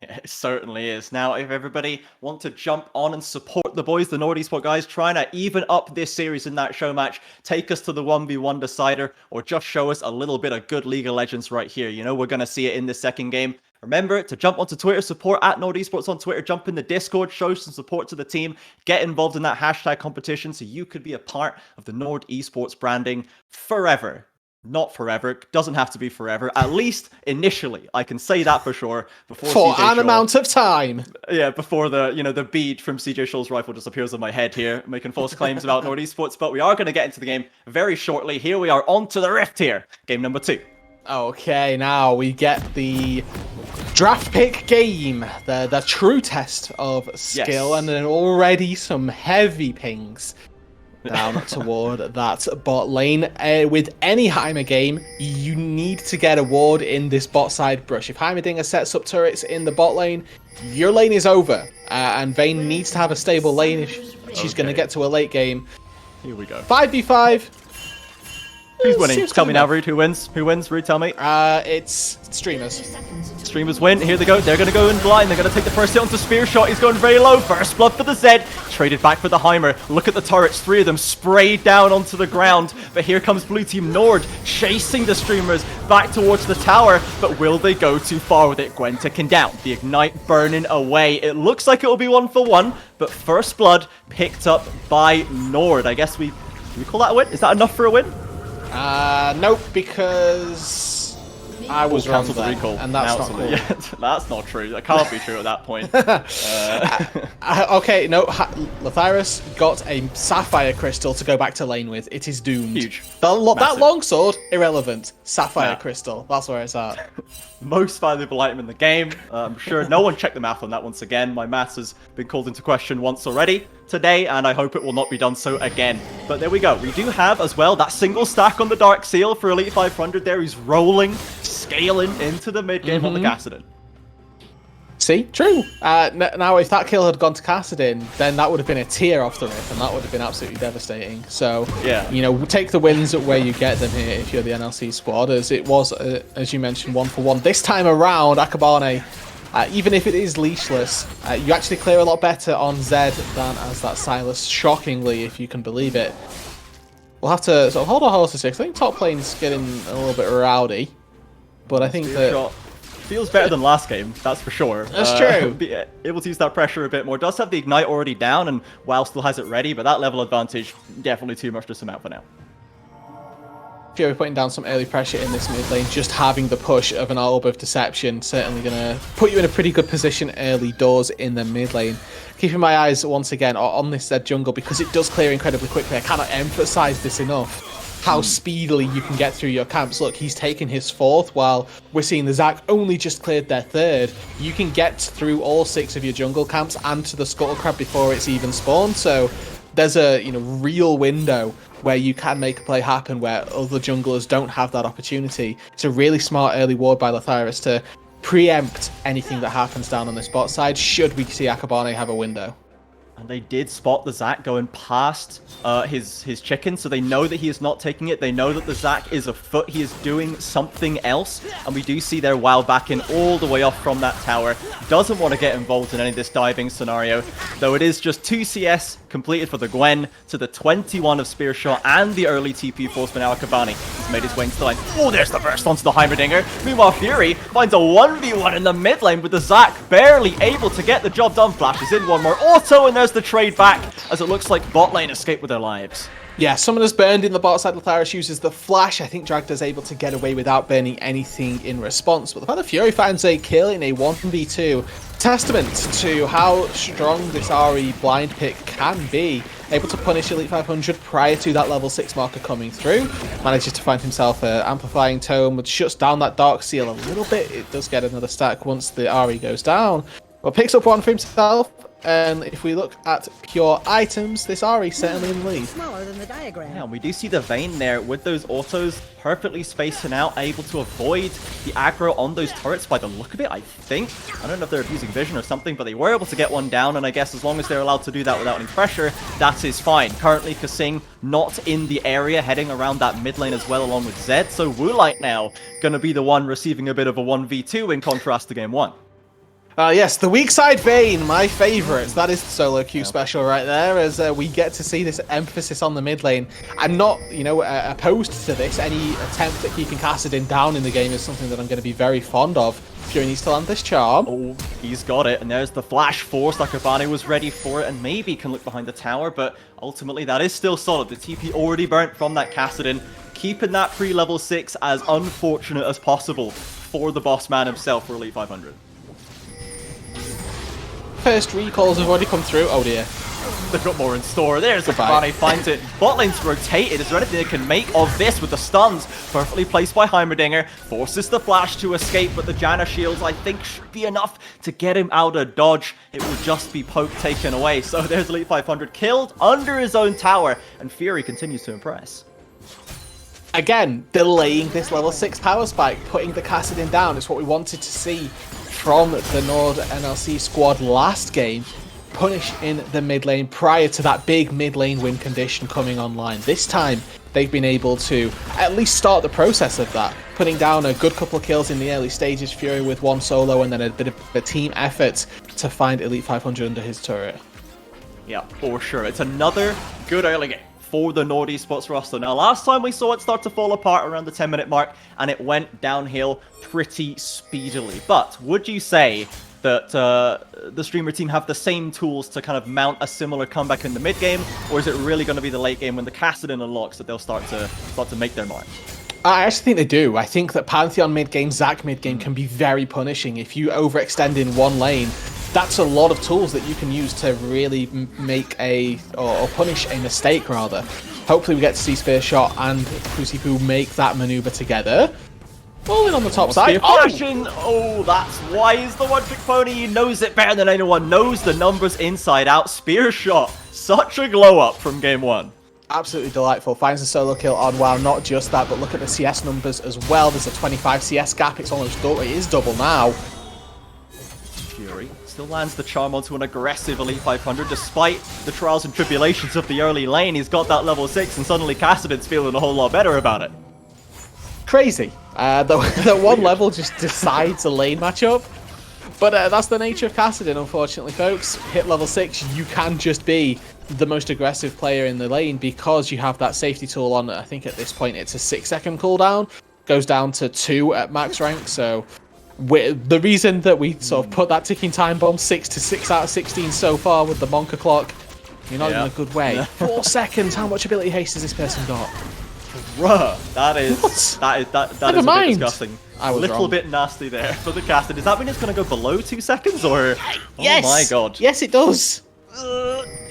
Yeah, it certainly is. Now, if everybody want to jump on and support the boys, the NORD Esports guys, trying to even up this series in that show match, take us to the 1v1 decider, or just show us a little bit of good League of Legends right here. We're going to see it in the second game. Remember to jump onto Twitter, support at NORD Esports on Twitter, jump in the Discord, show some support to the team, get involved in that hashtag competition so you could be a part of the NORD Esports branding forever. Not forever. Doesn't have to be forever. At least initially, I can say that for sure. For an amount of time. Yeah, before the bead from CJ Shull's rifle just appears on my head here, making false claims about NORD Esports. But we are going to get into the game very shortly. Here we are on to the Rift here. Game number 2. Okay, now we get the draft pick game, the true test of skill, and then already some heavy pings down toward that bot lane. With any Heimer game, you need to get a ward in this bot side brush. If Heimerdinger sets up turrets in the bot lane, your lane is over, and Vayne needs to have a stable lane if she's going to get to a late game. Here we go. 5v5. Who's winning? Tell me now, Rude. Who wins? Who wins? Rude, tell me. It's Streamers. Streamers win. Here they go. They're going to go in blind. They're going to take the first hit onto Spearshot. He's going very low. First blood for the Zed. Traded back for the Heimer. Look at the turrets. 3 of them sprayed down onto the ground. But here comes Blue Team NORD chasing the Streamers back towards the tower. But will they go too far with it? Gwen taken down. The Ignite burning away. It looks like it will be 1-for-1. But first blood picked up by NORD. I guess do we call that a win? Is that enough for a win? Nope, because I was wrong cancelled the recall, and that's not cool. Yeah, that's not true. That can't be true at that point. Okay, no, Lathyrus got a Sapphire Crystal to go back to lane with. It is doomed. Huge. That longsword, irrelevant. Sapphire Crystal, that's where it's at. Most valuable item in the game. I'm sure no one checked the math on that once again. My maths has been called into question once already today, and I hope it will not be done so again. But there we go. We do have as well that single stack on the Dark Seal for Elite500 there. He's rolling, scaling into the mid game on the Kassadin. See? True. Now, if that kill had gone to Kassadin, then that would have been a tier off the rip, and that would have been absolutely devastating. So, yeah, take the wins where you get them here if you're the NLC squad, as it was, as you mentioned, 1-for-1. This time around, Akabane, even if it is leashless, you actually clear a lot better on Zed than as that Silas, shockingly, if you can believe it. We'll have to sort of hold our horses here, 'cause I think top lane's getting a little bit rowdy, but I think that... Feels better than last game, that's for sure. That's true. Able to use that pressure a bit more. Does have the Ignite already down, and WoW still has it ready, but that level advantage, definitely too much to sum out for now. Fury putting down some early pressure in this mid lane, just having the push of an Orb of Deception, certainly going to put you in a pretty good position early doors in the mid lane. Keeping my eyes once again on this Zed jungle, because it does clear incredibly quickly. I cannot emphasize this enough. How speedily you can get through your camps. Look, he's taken his 4th, while we're seeing the Zac only just cleared their 3rd. You can get through all 6 of your jungle camps and to the Scuttle Crab before it's even spawned. So there's a real window where you can make a play happen where other junglers don't have that opportunity. It's a really smart early ward by Lathyrus to preempt anything that happens down on this bot side, should we see Akabane have a window. And they did spot the Zac going past his chicken, so they know that he is not taking it. They know that the Zac is afoot. He is doing something else. And we do see their WoW backing all the way off from that tower. Doesn't want to get involved in any of this diving scenario, though it is just 2 CS completed for the Gwen to the 21 of Spearshot and the early TP force for now Akabane. He's made his way into the lane. Oh, there's the burst onto the Heimerdinger. Meanwhile, Fury finds a 1v1 in the mid lane with the Zac barely able to get the job done. Flashes in one more auto, and there's the trade back as it looks like bot lane escaped with their lives. Yeah, someone has burned in the bot side. Lathyrus uses the flash. I think Dragdar's able to get away without burning anything in response. But the fact that Fury finds a kill in a 1v2, testament to how strong this RE blind pick can be. Able to punish Elite500 prior to that level 6 marker coming through. Manages to find himself an amplifying tome, which shuts down that Dark Seal a little bit. It does get another stack once the RE goes down. But picks up one for himself. And if we look at pure items, this RE certainly in the lead. Smaller than the diagram. Yeah, we do see the Vayne there with those autos perfectly spacing out, able to avoid the aggro on those turrets by the look of it, I think. I don't know if they're abusing vision or something, but they were able to get one down, and I guess as long as they're allowed to do that without any pressure, that is fine. Currently, Kasing not in the area, heading around that mid lane as well along with Zed, so Woolite now going to be the one receiving a bit of a 1v2 in contrast to game 1. Yes, the weak side Vayne, my favourite. That is the solo queue special right there, as we get to see this emphasis on the mid lane. I'm not, opposed to this. Any attempt at keeping Kasing down in the game is something that I'm going to be very fond of. Fury needs to land this charm. Oh, he's got it, and there's the flash force. Akabane was ready for it, and maybe can look behind the tower, but ultimately that is still solid. The TP already burnt from that Kasing, keeping that pre-level 6 as unfortunate as possible for the boss man himself for Elite500. First recalls have already come through. Oh dear. They've got more in store. There's Akabane, finds it. Bot lane's rotated. Is there anything they can make of this with the stuns? Perfectly placed by Heimerdinger. Forces the flash to escape, but the Janna shields, I think, should be enough to get him out of dodge. It will just be poke taken away. So there's Elite500 killed under his own tower, and Fury continues to impress. Again, delaying this level 6 power spike, putting the Kasing down. It's what we wanted to see from the NORD NLC squad last game. Punish in the mid lane prior to that big mid lane win condition coming online. This time, they've been able to at least start the process of that, putting down a good couple of kills in the early stages, Fury with one solo, and then a bit of a team effort to find Elite500 under his turret. Yeah, for sure. It's another good early game for the NORD Esports roster. Now, last time we saw it start to fall apart around the 10-minute mark, and it went downhill pretty speedily. But would you say that the Streamer team have the same tools to kind of mount a similar comeback in the mid game, or is it really going to be the late game when the Kasing unlocks that they'll start to make their mark? I actually think they do. I think that Pantheon mid game, Zac mid game can be very punishing. If you overextend in one lane, that's a lot of tools that you can use to really make or punish a mistake, rather. Hopefully we get to see Spearshot and Pusi make that maneuver together. Falling on the top side. Oh, that's wise. The one-trick pony, he knows it better than anyone. Knows the numbers inside out. Spearshot, such a glow up from game 1. Absolutely delightful. Finds a solo kill on WoW. Not just that, but look at the CS numbers as well. There's a 25 CS gap. It's almost double. It is double now. Fury still lands the charm onto an aggressive Elite500 despite the trials and tribulations of the early lane. He's got that level 6 and suddenly Kasing's feeling a whole lot better about it. Crazy. The one level just decides a lane matchup. But that's the nature of Kasing, unfortunately, folks. Hit level 6, you can just be the most aggressive player in the lane because you have that safety tool on. I think at this point it's a 6-second cooldown. Goes down to 2 at max rank, so the reason that we sort of put that ticking time bomb 6 to 6 out of 16 so far with the Monka clock, you're not in a good way. 4 seconds, how much ability haste has this person got? Bruh, that is a bit disgusting. I was little wrong. bit nasty there for the Kasing. Does that mean it's going to go below 2 seconds or? Yes! Oh my god. Yes, it does.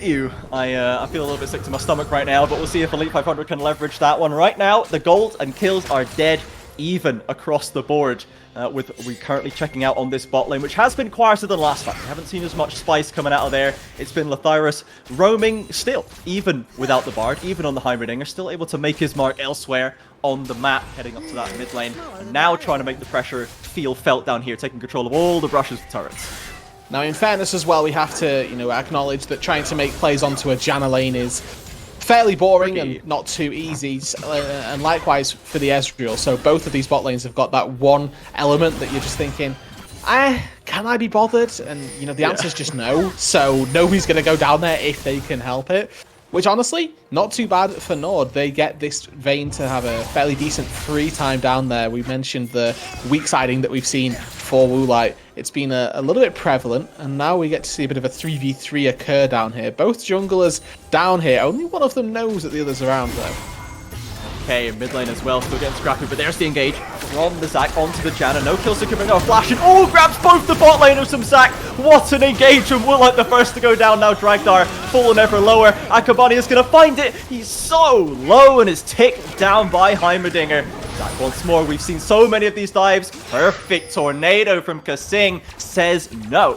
Ew. I feel a little bit sick to my stomach right now, but we'll see if Elite500 can leverage that one. Right now, the gold and kills are dead even across the board. We're currently checking out on this bot lane, which has been quieter than last time. We haven't seen as much spice coming out of there. It's been Lathyrus roaming still, even without the Bard, even on the Heimerdinger, still able to make his mark elsewhere on the map, heading up to that mid lane, and now trying to make the pressure feel felt down here, taking control of all the brushes and turrets. Now, in fairness as well, we have to, acknowledge that trying to make plays onto a Janna lane is fairly boring and not too easy, and likewise for the Ezreal. So both of these bot lanes have got that one element that you're just thinking, can I be bothered? And, the answer is just no. So nobody's going to go down there if they can help it. which honestly, not too bad for NORD. They get this Vayne to have a fairly decent free time down there. We mentioned the weak siding that we've seen for Woolite. It's been a little bit prevalent, and now we get to see a bit of a 3v3 occur down here. Both junglers down here. Only one of them knows that the other's around, though. Okay, mid lane as well, still getting scrappy, but there's the engage from the Zac onto the Janna. No kills to commit, no flash, and grabs both the bot lane of some Zac. What an engage from Woolite, the first to go down. Now Dragdar falling ever lower. Akabane is going to find it. He's so low and is ticked down by Heimerdinger. Zac once more. We've seen so many of these dives. Perfect tornado from Kasing says no.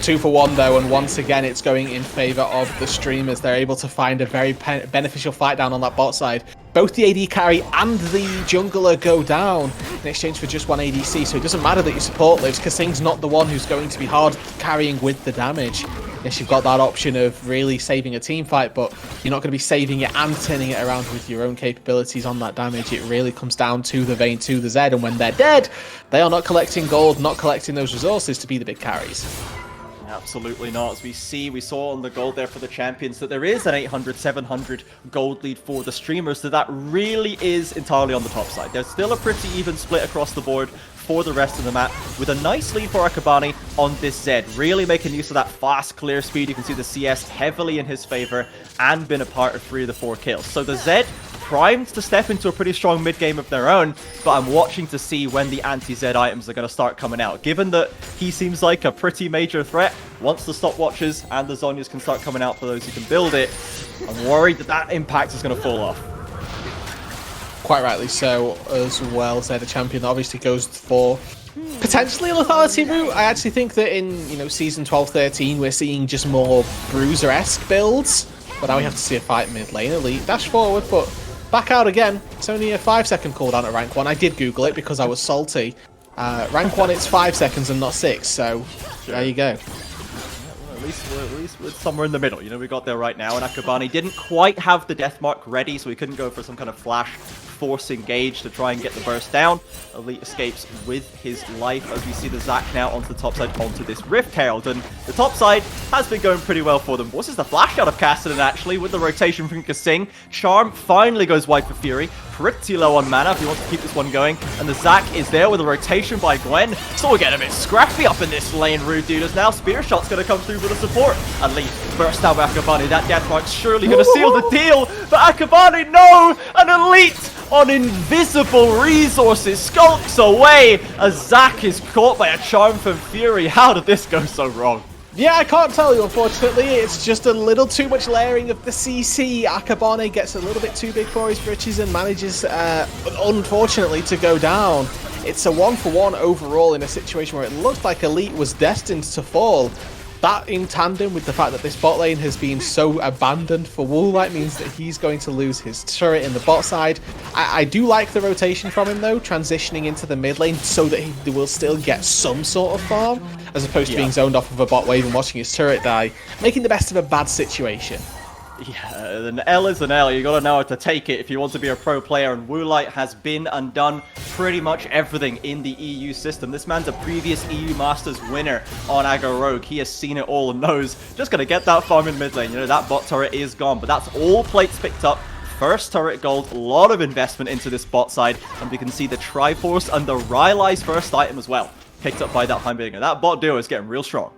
2 for 1 though, and once again it's going in favor of the streamers. They're able to find a very beneficial fight down on that bot side. Both the AD carry and the jungler go down in exchange for just one ADC, so it doesn't matter that your support lives. Kasing's not the one who's going to be hard carrying with the damage. Yes, you've got that option of really saving a team fight, but you're not going to be saving it and turning it around with your own capabilities on that damage. It really comes down to the Vayne, to the Zed, and when they're dead, they are not collecting gold, not collecting those resources to be the big carries. Absolutely not. As we saw on the gold there for the champions that there is an 800-700 gold lead for the streamers, so that really is entirely on the top side. There's still a pretty even split across the board for the rest of the map, with a nice lead for Akabane on this Zed, really making use of that fast clear speed. You can see the CS heavily in his favor and been a part of 3 of the 4 kills. So the Zed primed to step into a pretty strong mid game of their own, but I'm watching to see when the anti-Zed items are going to start coming out. Given that he seems like a pretty major threat, once the stopwatches and the Zhonyas can start coming out for those who can build it, I'm worried that that impact is going to fall off. Quite rightly so as well. Zed, a champion that obviously goes for potentially a lethality route. I actually think that in season 12-13 we're seeing just more bruiser-esque builds, but now we have to see a fight mid lane. Elite dash forward, but back out again. It's only a 5-second cooldown at rank 1. I did Google it because I was salty. Rank 1 it's 5 seconds and not 6, so there you go. At least we're somewhere in the middle. We got there right now, and Akabane didn't quite have the death mark ready, so he couldn't go for some kind of flash force engage to try and get the burst down. Elite escapes with his life as we see the Zac now onto the top side, onto this Rift Herald, and the top side has been going pretty well for them. This is the flash out of Kasing actually with the rotation from Kasing. Charm finally goes wide for Fury, pretty low on mana if he wants to keep this one going, and the Zac is there with a rotation by Gwen. So we're getting a bit scrappy up in this lane, rude dude, as now Spearshot's going to come through for the support. Elite burst down by Akabane. That death mark's surely going to seal the deal, but Akabane, no! An Elite on invisible resources skulks away as Zac is caught by a charm from Fury. How did this go so wrong? Yeah, I can't tell you, unfortunately. It's just a little too much layering of the CC. Akabane gets a little bit too big for his britches and manages, unfortunately, to go down. It's a 1-for-1 overall in a situation where it looked like Elite was destined to fall. That, in tandem with the fact that this bot lane has been so abandoned for Woolite, means that he's going to lose his turret in the bot side. I do like the rotation from him, though, transitioning into the mid lane so that he will still get some sort of farm, as opposed to being zoned off of a bot wave and watching his turret die, making the best of a bad situation. Yeah, an L is an L. You gotta know how to take it if you want to be a pro player, and Woolite has been and done pretty much everything in the EU system. This man's a previous EU Masters winner on Aggro Rogue. He has seen it all and knows just gonna get that farm in mid lane. That bot turret is gone, but that's all plates picked up. First turret gold, a lot of investment into this bot side, and we can see the Triforce and the Rylai's first item as well, picked up by that Heimerdinger. That bot duo is getting real strong.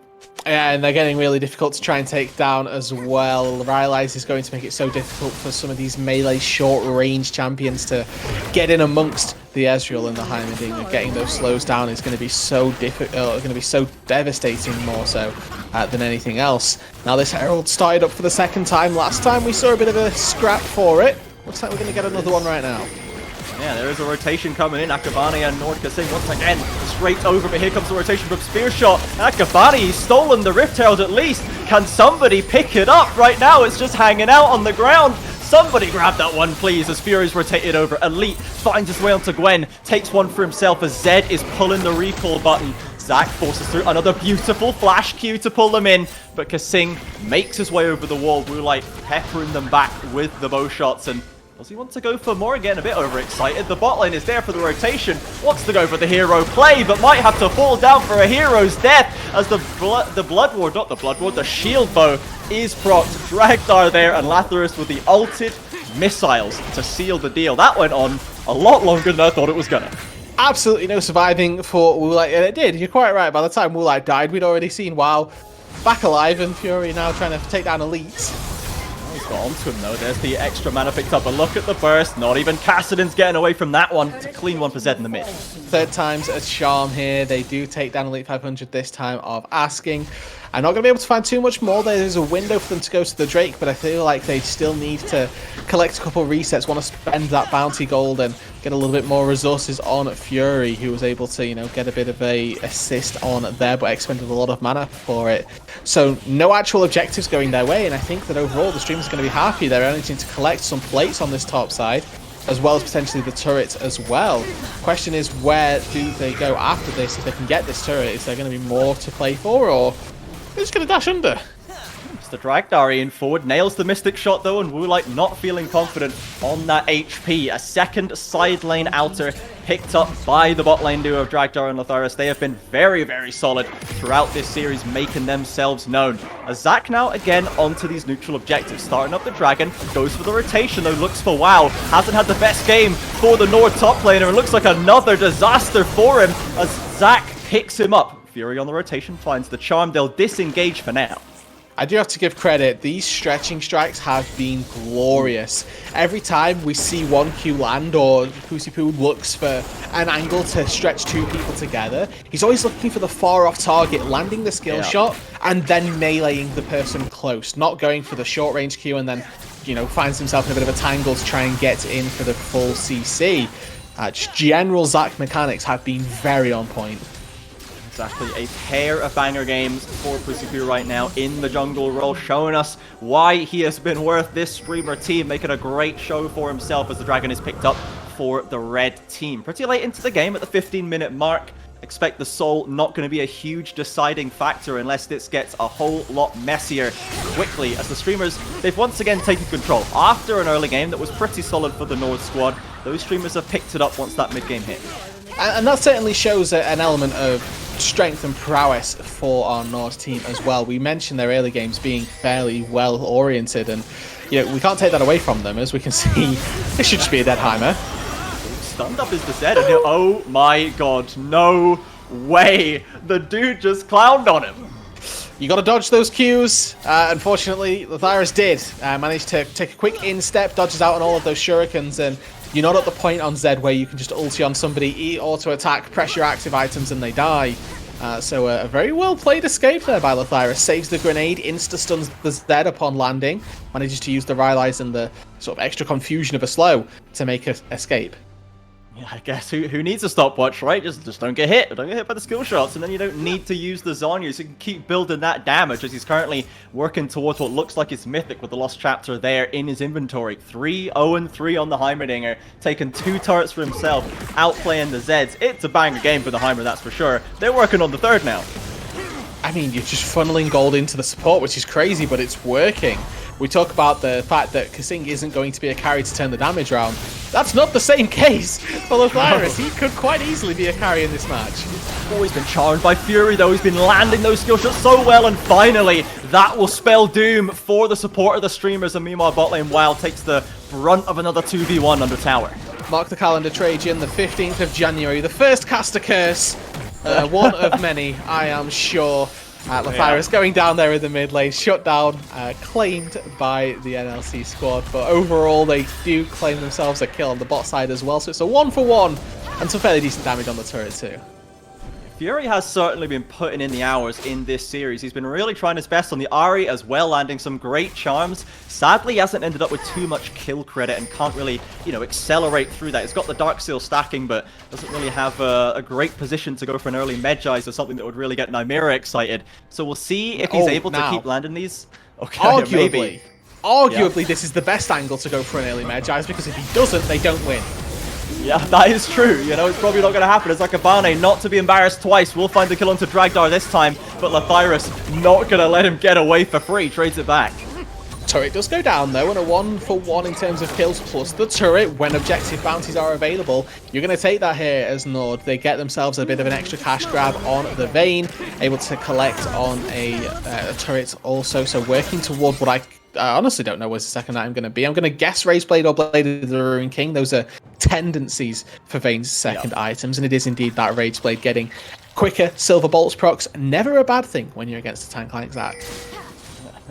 Yeah, and they're getting really difficult to try and take down as well. Rylai's is going to make it so difficult for some of these melee short-range champions to get in amongst the Ezreal and the Heimerdinger. Getting those slows down is going to be so difficult, going to be so devastating, more so than anything else. Now this Herald started up for the second time. Last time we saw a bit of a scrap for it. Looks like we're going to get another one right now. Yeah, there is a rotation coming in. Akabane and NORD Kasing once again straight over, but here comes the rotation from Spearshot. Akabane, he's stolen the Rift Herald at least. Can somebody pick it up right now? It's just hanging out on the ground. Somebody grab that one, please, as Fury's rotated over. Elite finds his way onto Gwen, takes one for himself as Zed is pulling the recall button. Zac forces through another beautiful flash Q to pull them in, but Kasing makes his way over the wall. Woolite peppering them back with the bow shots, and Does he want to go for more? Again, a bit overexcited. The bot lane is there for the rotation. Wants to go for the hero play, but might have to fall down for a hero's death as the Blood Ward, not the Blood Ward, the Shield Bow is procced. Dragdar there, and Lathyrus with the ulted missiles to seal the deal. That went on a lot longer than I thought it was gonna. Absolutely no surviving for Woolite, and it did. You're quite right. By the time Woolite died, we'd already seen WoW back alive, and Furuy now trying to take down Elite. He's got onto him though. There's the extra mana picked up. But look at the burst. Not even Kasing's getting away from that one. It's a clean one for Zed in the mid. Third time's a charm here. They do take down Elite500 this time of asking. I'm not going to be able to find too much more. There's a window for them to go to the Drake, but I feel like they still need to collect a couple of resets, want to spend that bounty gold and get a little bit more resources on Furuy, who was able to, you know, get a bit of a assist on there, but expended a lot of mana for it. So no actual objectives going their way, and I think that overall the streamers are going to be happy. They're managing to collect some plates on this top side, as well as potentially the turret as well. Question is, where do they go after this? If they can get this turret, is there going to be more to play for, or they're just going to dash under? The Dragdar in forward, nails the Mystic Shot though, and Woolite not feeling confident on that HP. A second side lane outer picked up by the bot lane duo of Dragdar and Lathyrus. They have been very, very solid throughout this series, making themselves known. As Zach now again onto these neutral objectives, starting up the Dragon, goes for the rotation though, looks for WoW. Hasn't had the best game for the Nord top laner, and looks like another disaster for him as Zach picks him up. Furuy on the rotation finds the charm. They'll disengage for now. I do have to give credit, these stretching strikes have been glorious. Every time we see one Q land or Pusi looks for an angle to stretch two people together, he's always looking for the far off target, landing the skill shot, and then meleeing the person close, not going for the short range Q and then, you know, finds himself in a bit of a tangle to try and get in for the full CC. Just general Zac mechanics have been very on point. Exactly, a pair of banger games for Pusi right now in the jungle role, showing us why he has been worth this streamer team, making a great show for himself as the Dragon is picked up for the red team. Pretty late into the game at the 15-minute mark. Expect the soul not going to be a huge deciding factor unless this gets a whole lot messier quickly, as the streamers, they've once again taken control. After an early game that was pretty solid for the Nord squad, those streamers have picked it up once that mid-game hit. And that certainly shows an element of strength and prowess for our Nord team as well. We mentioned their early games being fairly well oriented, and you know, we can't take that away from them. As we can see, this should just be a Deadheimer. Stunned up is the Zed, and oh my god, no way! The dude just clowned on him. You got to dodge those Qs. Unfortunately, Lathyrus did manage to take a quick instep, dodges out on all of those shurikens, and you're not at the point on Zed where you can just ulti on somebody, auto-attack, press your active items, and they die. So a very well-played escape there by Lathyrus. Saves the grenade, insta-stuns the Zed upon landing, manages to use the Rylai's and the sort of extra confusion of a slow to make an escape. Yeah, I guess who needs a stopwatch, right? Just don't get hit. Don't get hit by the skill shots, and then you don't need to use the Zhonya's. So you can keep building that damage as he's currently working towards what looks like his mythic with the Lost Chapter there in his inventory. 3-0-3 on the Heimerdinger, taking 2 turrets for himself, outplaying the Zeds. It's a banger game for the Heimer, that's for sure. They're working on the third now. I mean, you're just funneling gold into the support, which is crazy, but it's working. We talk about the fact that Kasing isn't going to be a carry to turn the damage around. That's not the same case for Lathyrus. He could quite easily be a carry in this match. Always been charmed by Furuy, though. He's been landing those skill shots so well, and finally, that will spell doom for the support of the streamers. And meanwhile, bot lane Wild takes the brunt of another 2v1 under tower. Mark the calendar, Trajan, the 15th of January, the first caster curse. One of many, I am sure. Lathyrus going down there in the mid lane, shut down, claimed by the NLC squad, but overall they do claim themselves a kill on the bot side as well, so it's a 1-for-1 and some fairly decent damage on the turret too. Furuy has certainly been putting in the hours in this series. He's been really trying his best on the Ahri as well, landing some great charms. Sadly, he hasn't ended up with too much kill credit and can't really, you know, accelerate through that. He's got the Darkseal stacking, but doesn't really have a great position to go for an early Medjais or something that would really get Nymera excited. So we'll see if he's able to keep landing these. Okay, Arguably, this is the best angle to go for an early Medjais, because if he doesn't, they don't win. Yeah, that is true. You know, it's probably not going to happen. It's like Akabane, not to be embarrassed twice. We'll find the kill onto Dragdar this time, but Lathyrus not going to let him get away for free. Trades it back. Turret does go down though, and a 1-for-1 in terms of kills plus the turret when objective bounties are available. You're going to take that here as NORD. They get themselves a bit of an extra cash grab on the Vayne, able to collect on a turret also. So working toward what I honestly don't know where's the second item going to be. I'm going to guess Rageblade or Blade of the Ruin King. Those are tendencies for Vayne's second items, and it is indeed that Rageblade getting quicker Silver Bolts procs. Never a bad thing when you're against a tank like Zach.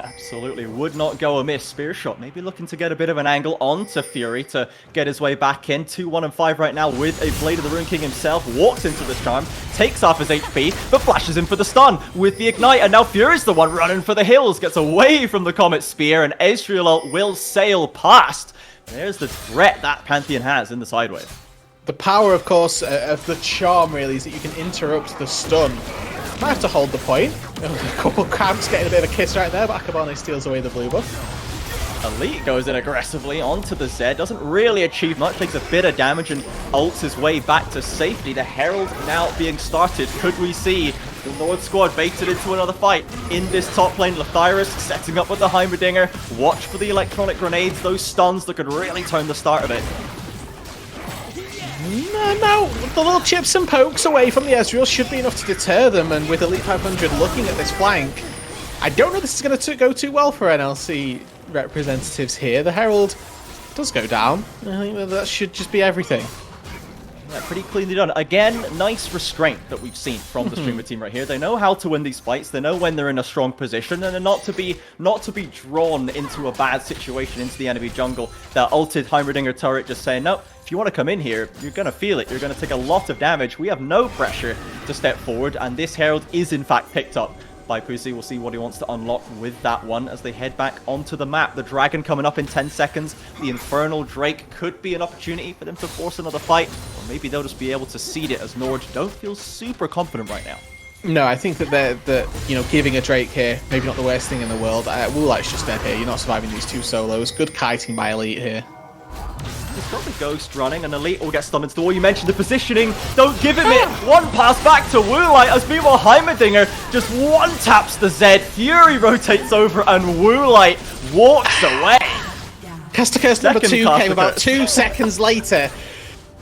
Absolutely would not go amiss. Spearshot maybe looking to get a bit of an angle onto Fury to get his way back in. 2-1-5 right now with a Blade of the Ruin King himself. Walks into this charm, takes off his HP, but flashes him for the stun with the Ignite. And now Fury's the one running for the hills. Gets away from the Comet Spear, and Ezreal will sail past. There's the threat that Pantheon has in the sidewave. The power, of course, of the charm really is that you can interrupt the stun. Might have to hold the point. A couple camps getting a bit of a kiss right there, but Akabane steals away the blue buff. Elite goes in aggressively onto the Zed, doesn't really achieve much, takes a bit of damage and ults his way back to safety. The Herald now being started. Could we see the NORD squad baited into another fight in this top lane? Lathyrus setting up with the Heimerdinger. Watch for the electronic grenades, those stuns that could really turn the start of it. No, the little chips and pokes away from the Ezreal should be enough to deter them, and with Elite500 looking at this flank, I don't know if this is going to go too well for NLC representatives here. The Herald does go down. I think that should just be everything. Yeah, pretty cleanly done. Again, nice restraint that we've seen from the Streamer team right here. They know how to win these fights. They know when they're in a strong position, and not to be drawn into a bad situation into the enemy jungle. That ulted Heimerdinger turret just saying, no, if you want to come in here, you're going to feel it. You're going to take a lot of damage. We have no pressure to step forward, and this Herald is in fact picked up by Pusi. We'll see what he wants to unlock with that one as they head back onto the map. The Dragon coming up in 10 seconds. The Infernal Drake could be an opportunity for them to force another fight, or maybe they'll just be able to seed it as NORD don't feel super confident right now. No, I think that they're giving a Drake here, maybe not the worst thing in the world. Woolite's just dead here. You're not surviving these two solos. Good kiting by Elite here. He's got the Ghost running, and Elite will get stunned into the wall. You mentioned the positioning. Don't give him it. One pass back to Woolite, as meanwhile Heimerdinger just one taps the Zed. Fury rotates over, and Woolite walks away. Caster Curse number 2 came about 2 seconds later.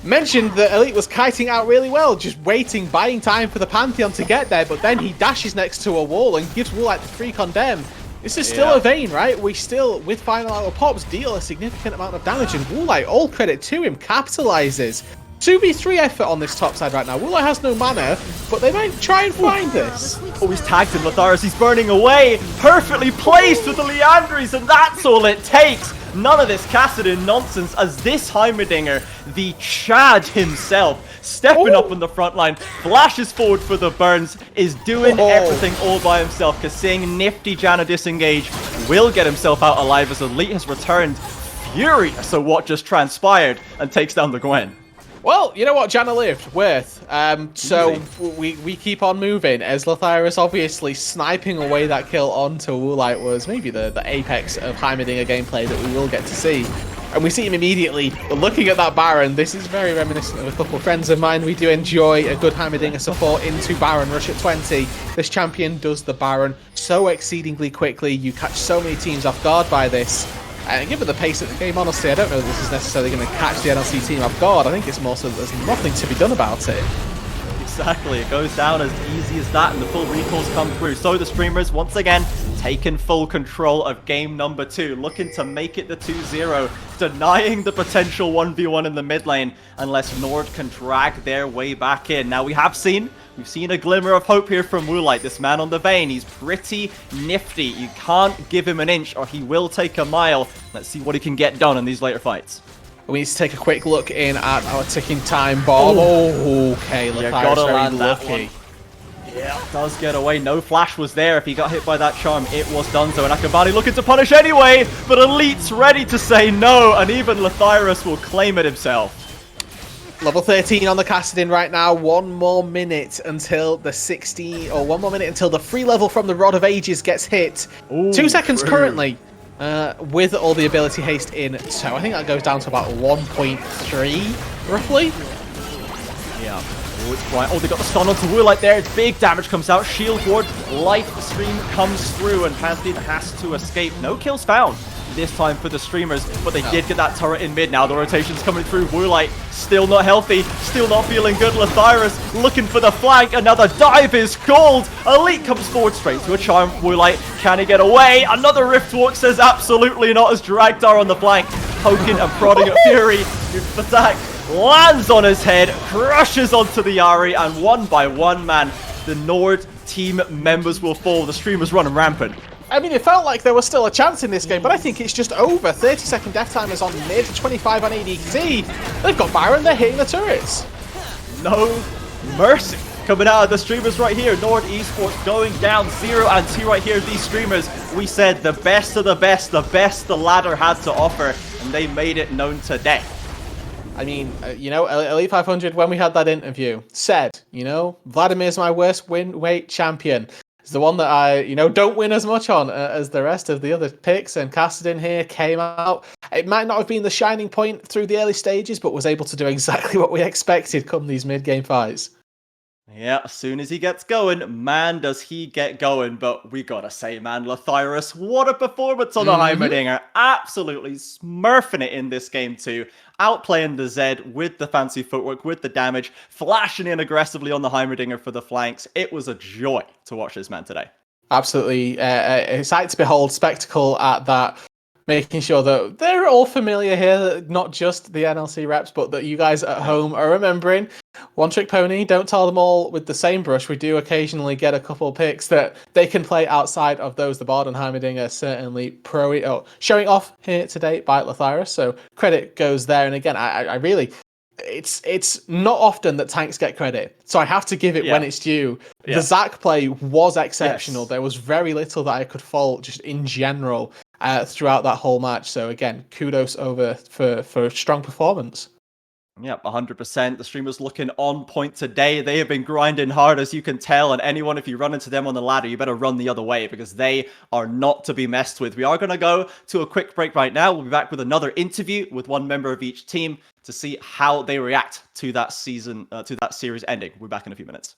Mentioned that Elite was kiting out really well, just waiting, buying time for the Pantheon to get there, but then he dashes next to a wall and gives Woolite the free condemn. This is still a Vayne, right? We still, with final hour pops, deal a significant amount of damage, and Woolite, all credit to him, capitalizes. 2v3 effort on this top side right now. Woolite has no mana, but they might try and find this. Oh, he's tagged him, Lathyrus, he's burning away. Perfectly placed with the Leandries, and that's all it takes. None of this Kassadin nonsense, as this Heimerdinger, the Chad himself, stepping up in the front line, flashes forward for the burns, is doing everything all by himself. Kasing, nifty Janna disengage, will get himself out alive as Elite has returned furious at what just transpired and takes down the Gwen. Well, you know what? Janna lived. Worth. So we keep on moving as Lathyrus obviously sniping away that kill onto Woolite was maybe the apex of Heimerdinger gameplay that we will get to see. And we see him immediately looking at that Baron. This is very reminiscent of a couple of friends of mine. We do enjoy a good Heimerdinger support into Baron rush at 20. This champion does the Baron so exceedingly quickly. You catch so many teams off guard by this. And given the pace of the game, honestly, I don't know if this is necessarily going to catch the NLC team off guard. I think it's more so that there's nothing to be done about it. Exactly, it goes down as easy as that, and the full recalls come through. So the Streamers, once again, taking full control of game number 2, looking to make it the 2-0, denying the potential 1v1 in the mid lane, unless NORD can drag their way back in. Now, we've seen a glimmer of hope here from Woolite, this man on the Vayne. He's pretty nifty. You can't give him an inch, or he will take a mile. Let's see what he can get done in these later fights. We need to take a quick look in at our ticking time bomb. Oh, okay, Lathyrus very land lucky. Yeah, does get away. No flash was there. If he got hit by that charm, it was done so. And Akabane looking to punish anyway, but Elite's ready to say no, and even Lathyrus will claim it himself. Level 13 on the Kassadin right now. 1 more minute until the 60, or 1 more minute until the free level from the Rod of Ages gets hit. Ooh, 2 seconds currently. With all the ability haste in, so I think that goes down to about 1.3 roughly. Yeah, Oh, it's Brian. Oh, they got the stun onto Woolite there. Big damage comes out. Shield ward. Life stream comes through, and Pantheon has to escape. No kills found this time for the streamers, but they did get that turret in mid. Now the rotation's coming through. Woolite still not healthy, still not feeling good. Lathyrus looking for the flank. Another dive is called. Elite comes forward straight to a charm. Woolite, can he get away? Another rift walk says absolutely not, as Dragdar on the flank, poking and prodding at Fury. The attack lands on his head, crushes onto the Yari, and one by one, man, the NORD team members will fall. The streamers running rampant. I mean, it felt like there was still a chance in this game, but I think it's just over. 30-second death timers on mid, 25 on ADC. They've got Baron, they're hitting the turrets. No mercy coming out of the streamers right here. NORD Esports going down 0-2 right here. These streamers, we said the best of the best the ladder had to offer, and they made it known today. I mean, you know, Elite500, when we had that interview, said, you know, Vladimir's my worst win weight champion. It's the one that I, you know, don't win as much on as the rest of the other picks. And Kasing here came out. It might not have been the shining point through the early stages, but was able to do exactly what we expected come these mid-game fights. Yeah, as soon as he gets going, man, does he get going. But we gotta say, man, Lathyrus, what a performance on the Heimerdinger. Absolutely smurfing it in this game too. Outplaying the Zed with the fancy footwork, with the damage, flashing in aggressively on the Heimerdinger for the flanks. It was a joy to watch this man today. Absolutely a sight to behold, spectacle at that. Making sure that they're all familiar here, not just the NLC reps, but that you guys at home are remembering. One Trick Pony, don't tell them all with the same brush. We do occasionally get a couple picks that they can play outside of those. The Bard and Heimerdinger certainly showing off here today by Lathyrus, so credit goes there. And again, I really, it's not often that tanks get credit, so I have to give it when it's due. The Zac play was exceptional. There was very little that I could fault just in general throughout that whole match. So again, kudos over for a strong performance. Yep, 100%. The streamers looking on point today. They have been grinding hard, as you can tell, and anyone, if you run into them on the ladder, you better run the other way, because they are not to be messed with. We are going to go to a quick break right now. We'll be back with another interview with one member of each team to see how they react to that season, to that series ending. We'll be back in a few minutes.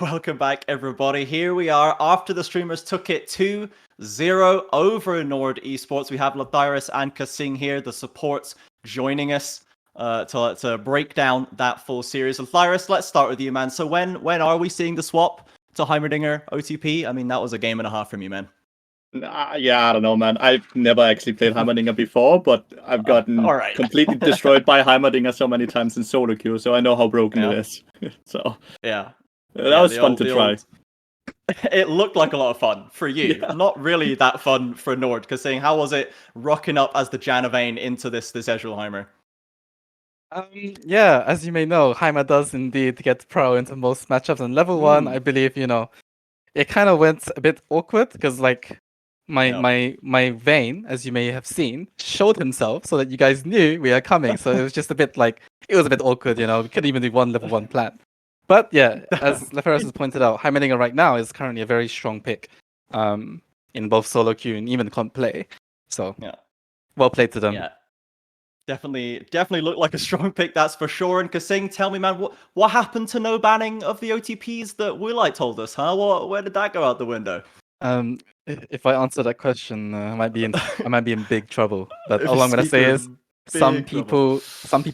Welcome back, everybody. Here we are after the streamers took it 2-0 over NORD Esports. We have Lathyrus and Kasing here, the supports joining us to break down that full series. Lathyrus, let's start with you, man. So when are we seeing the swap to Heimerdinger OTP? I mean, that was a game and a half from you, man. Yeah, I don't know, man. I've never actually played Heimerdinger before, but I've gotten all right. completely destroyed by Heimerdinger so many times in solo queue, so I know how broken it is. So yeah. That was fun to try. It looked like a lot of fun for you. Yeah. Not really that fun for NORD, because saying how was it rocking up as the Janavane into this Ezreal Yeah, as you may know, Heimer does indeed get pro into most matchups. And level 1, I believe, it kind of went a bit awkward because like my Vayne, as you may have seen, showed himself so that you guys knew we are coming. So it was just a bit like, it was a bit awkward, we couldn't even do one level 1 plan. But yeah, as Lathyrus has pointed out, Heimerdinger right now is currently a very strong pick in both solo queue and even comp play. So well played to them. Yeah. Definitely looked like a strong pick, that's for sure. And Kasing, tell me, man, what happened to no banning of the OTPs that Woolite told us, huh? Where did that go out the window? If I answer that question, I might be in big trouble. But all I'm gonna say is some people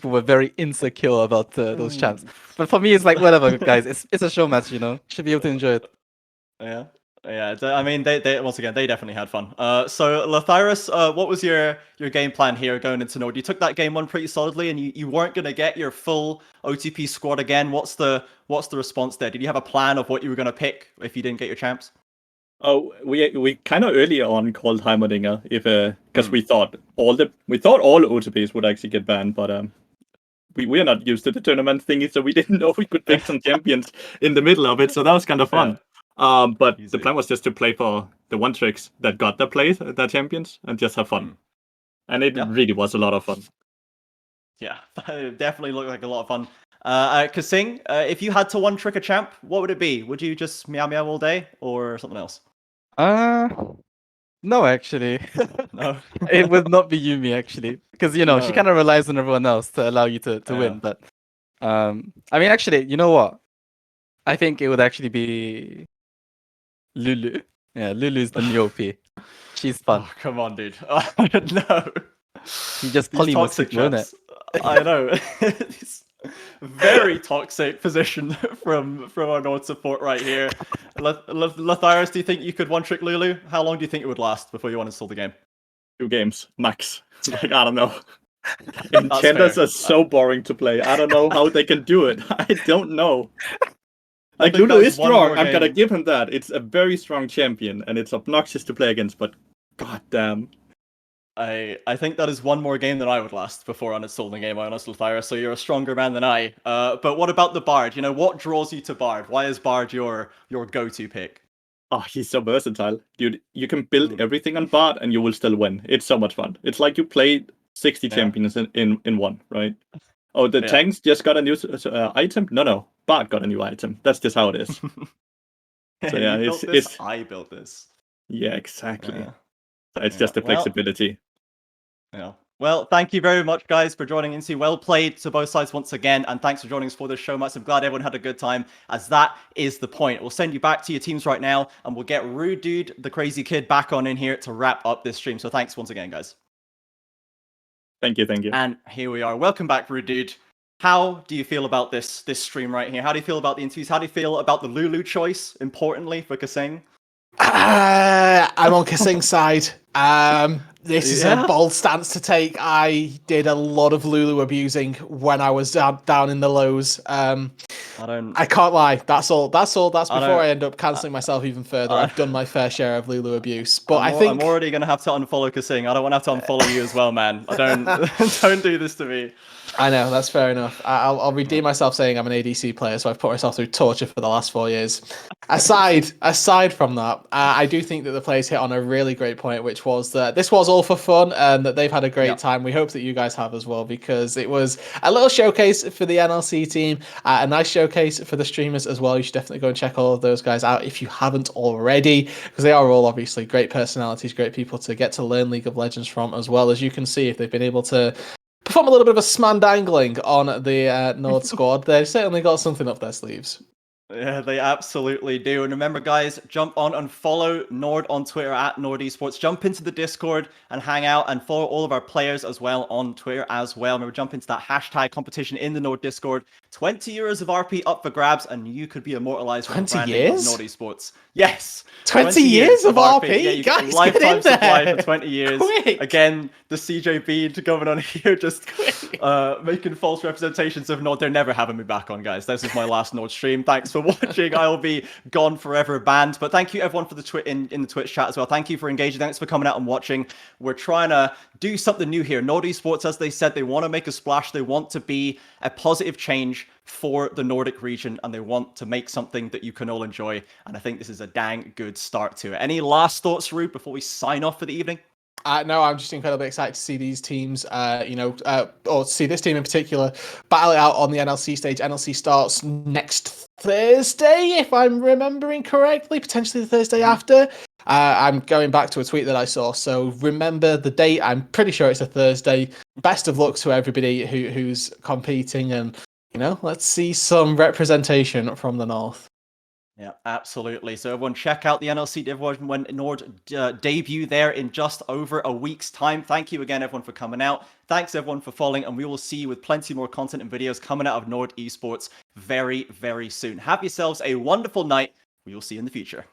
were very insecure about those champs. But for me, it's like whatever, guys. It's a show match, Should be able to enjoy it. Yeah. I mean, they once again they definitely had fun. So Lathyrus, what was your game plan here going into NORD? You took that game 1 pretty solidly, and you weren't gonna get your full OTP squad again. What's the response there? Did you have a plan of what you were gonna pick if you didn't get your champs? Oh, we kind of earlier on called Heimerdinger because we thought all OTPs would actually get banned, but we are not used to the tournament thingy, so we didn't know we could pick some champions in the middle of it. So that was kind of fun. But the plan was just to play for the one tricks that got the champions and just have fun. And it really was a lot of fun. Yeah, it definitely looked like a lot of fun. Kasing, if you had to one trick a champ, what would it be? Would you just meow meow all day or something else? No, actually. No. It would not be Yuumi, actually. Because, she kind of relies on everyone else to allow you to win. But, I mean, actually, you know what? I think it would actually be Lulu. Yeah, Lulu's the new OP. She's fun. Oh, come on, dude. No. You just polymorph people, isn't it? I know. Very toxic position from our NORD support right here. Lathyrus, do you think you could one trick Lulu? How long do you think it would last before you uninstall the game? 2 games max. Like, I don't know. Enchanters are so boring to play. I don't know how they can do it. I don't know. Like, Lulu is strong. I'm gonna give him that. It's a very strong champion, and it's obnoxious to play against. But goddamn. I think that is one more game than I would last before uninstalling the game, honest, Lathyrus, so you're a stronger man than I. But what about the Bard? What draws you to Bard? Why is Bard your go-to pick? Oh, he's so versatile. Dude, you can build everything on Bard and you will still win. It's so much fun. It's like you play 60 champions in one, right? Oh, the tanks just got a new item? No. Bard got a new item. That's just how it is. So yeah, I built this. Yeah, exactly. It's just the flexibility. Yeah. Well, thank you very much, guys, for joining in. Well played to both sides once again, and thanks for joining us for this show match. I'm glad everyone had a good time, as that is the point. We'll send you back to your teams right now, and we'll get Rude Dude, the crazy kid, back on in here to wrap up this stream. So thanks once again, guys. Thank you. And here we are. Welcome back, Rude Dude. How do you feel about this stream right here? How do you feel about the interviews? How do you feel about the Lulu choice, importantly, for Kasing? I'm on Kasing's side. This is a bold stance to take. I did a lot of Lulu abusing when I was down in the lows. I can't lie. That's all. That's before I end up cancelling myself even further. I've done my fair share of Lulu abuse, but I think I'm already gonna have to unfollow Kasing. I don't want to have to unfollow you as well, man. Don't do this to me. I know, that's fair enough. I'll redeem myself saying I'm an ADC player, so I've put myself through torture for the last 4 years. Aside from that, I do think that the players hit on a really great point, which was that this was all for fun and that they've had a great time. We hope that you guys have as well, because it was a little showcase for the NLC team, a nice showcase for the streamers as well. You should definitely go and check all of those guys out if you haven't already, because they are all obviously great personalities, great people to get to learn League of Legends from, as well as you can see if they've been able to perform a little bit of a smandangling on the NORD squad. They've certainly got something up their sleeves. Yeah, they absolutely do. And remember, guys, jump on and follow Nord on Twitter at NORD Esports. Jump into the Discord and hang out and follow all of our players as well on Twitter as well. Remember, jump into that hashtag competition in the Nord Discord. 20 euros of RP up for grabs, and you could be immortalized with the 20 branding years? of NORD Esports. Yes! 20 years of RP? Yeah, you Guys, get get in lifetime supply there. for 20 years. Quick. Again, the CJB coming on here just making false representations of Nord. They're never having me back on, guys. This is my last Nord stream. Thanks for watching. I will be gone forever banned. But thank you everyone for the in the Twitch chat as well. Thank you for engaging. Thanks for coming out and watching. We're trying to do something new here. NORD Esports, as they said, they want to make a splash. They want to be a positive change for the Nordic region, and they want to make something that you can all enjoy. And I think this is a dang good start to it. Any last thoughts, Rude, before we sign off for the evening? No, I'm just incredibly excited to see these teams, or see this team in particular, battle it out on the NLC stage. NLC starts next Thursday, if I'm remembering correctly, potentially the Thursday after. I'm going back to a tweet that I saw, so remember the date. I'm pretty sure it's a Thursday. Best of luck to everybody who's competing, and let's see some representation from the North. Yeah, absolutely. So everyone check out the NLC Division when NORD debut there in just over a week's time. Thank you again, everyone, for coming out. Thanks, everyone, for following, and we will see you with plenty more content and videos coming out of NORD Esports very, very soon. Have yourselves a wonderful night. We will see you in the future.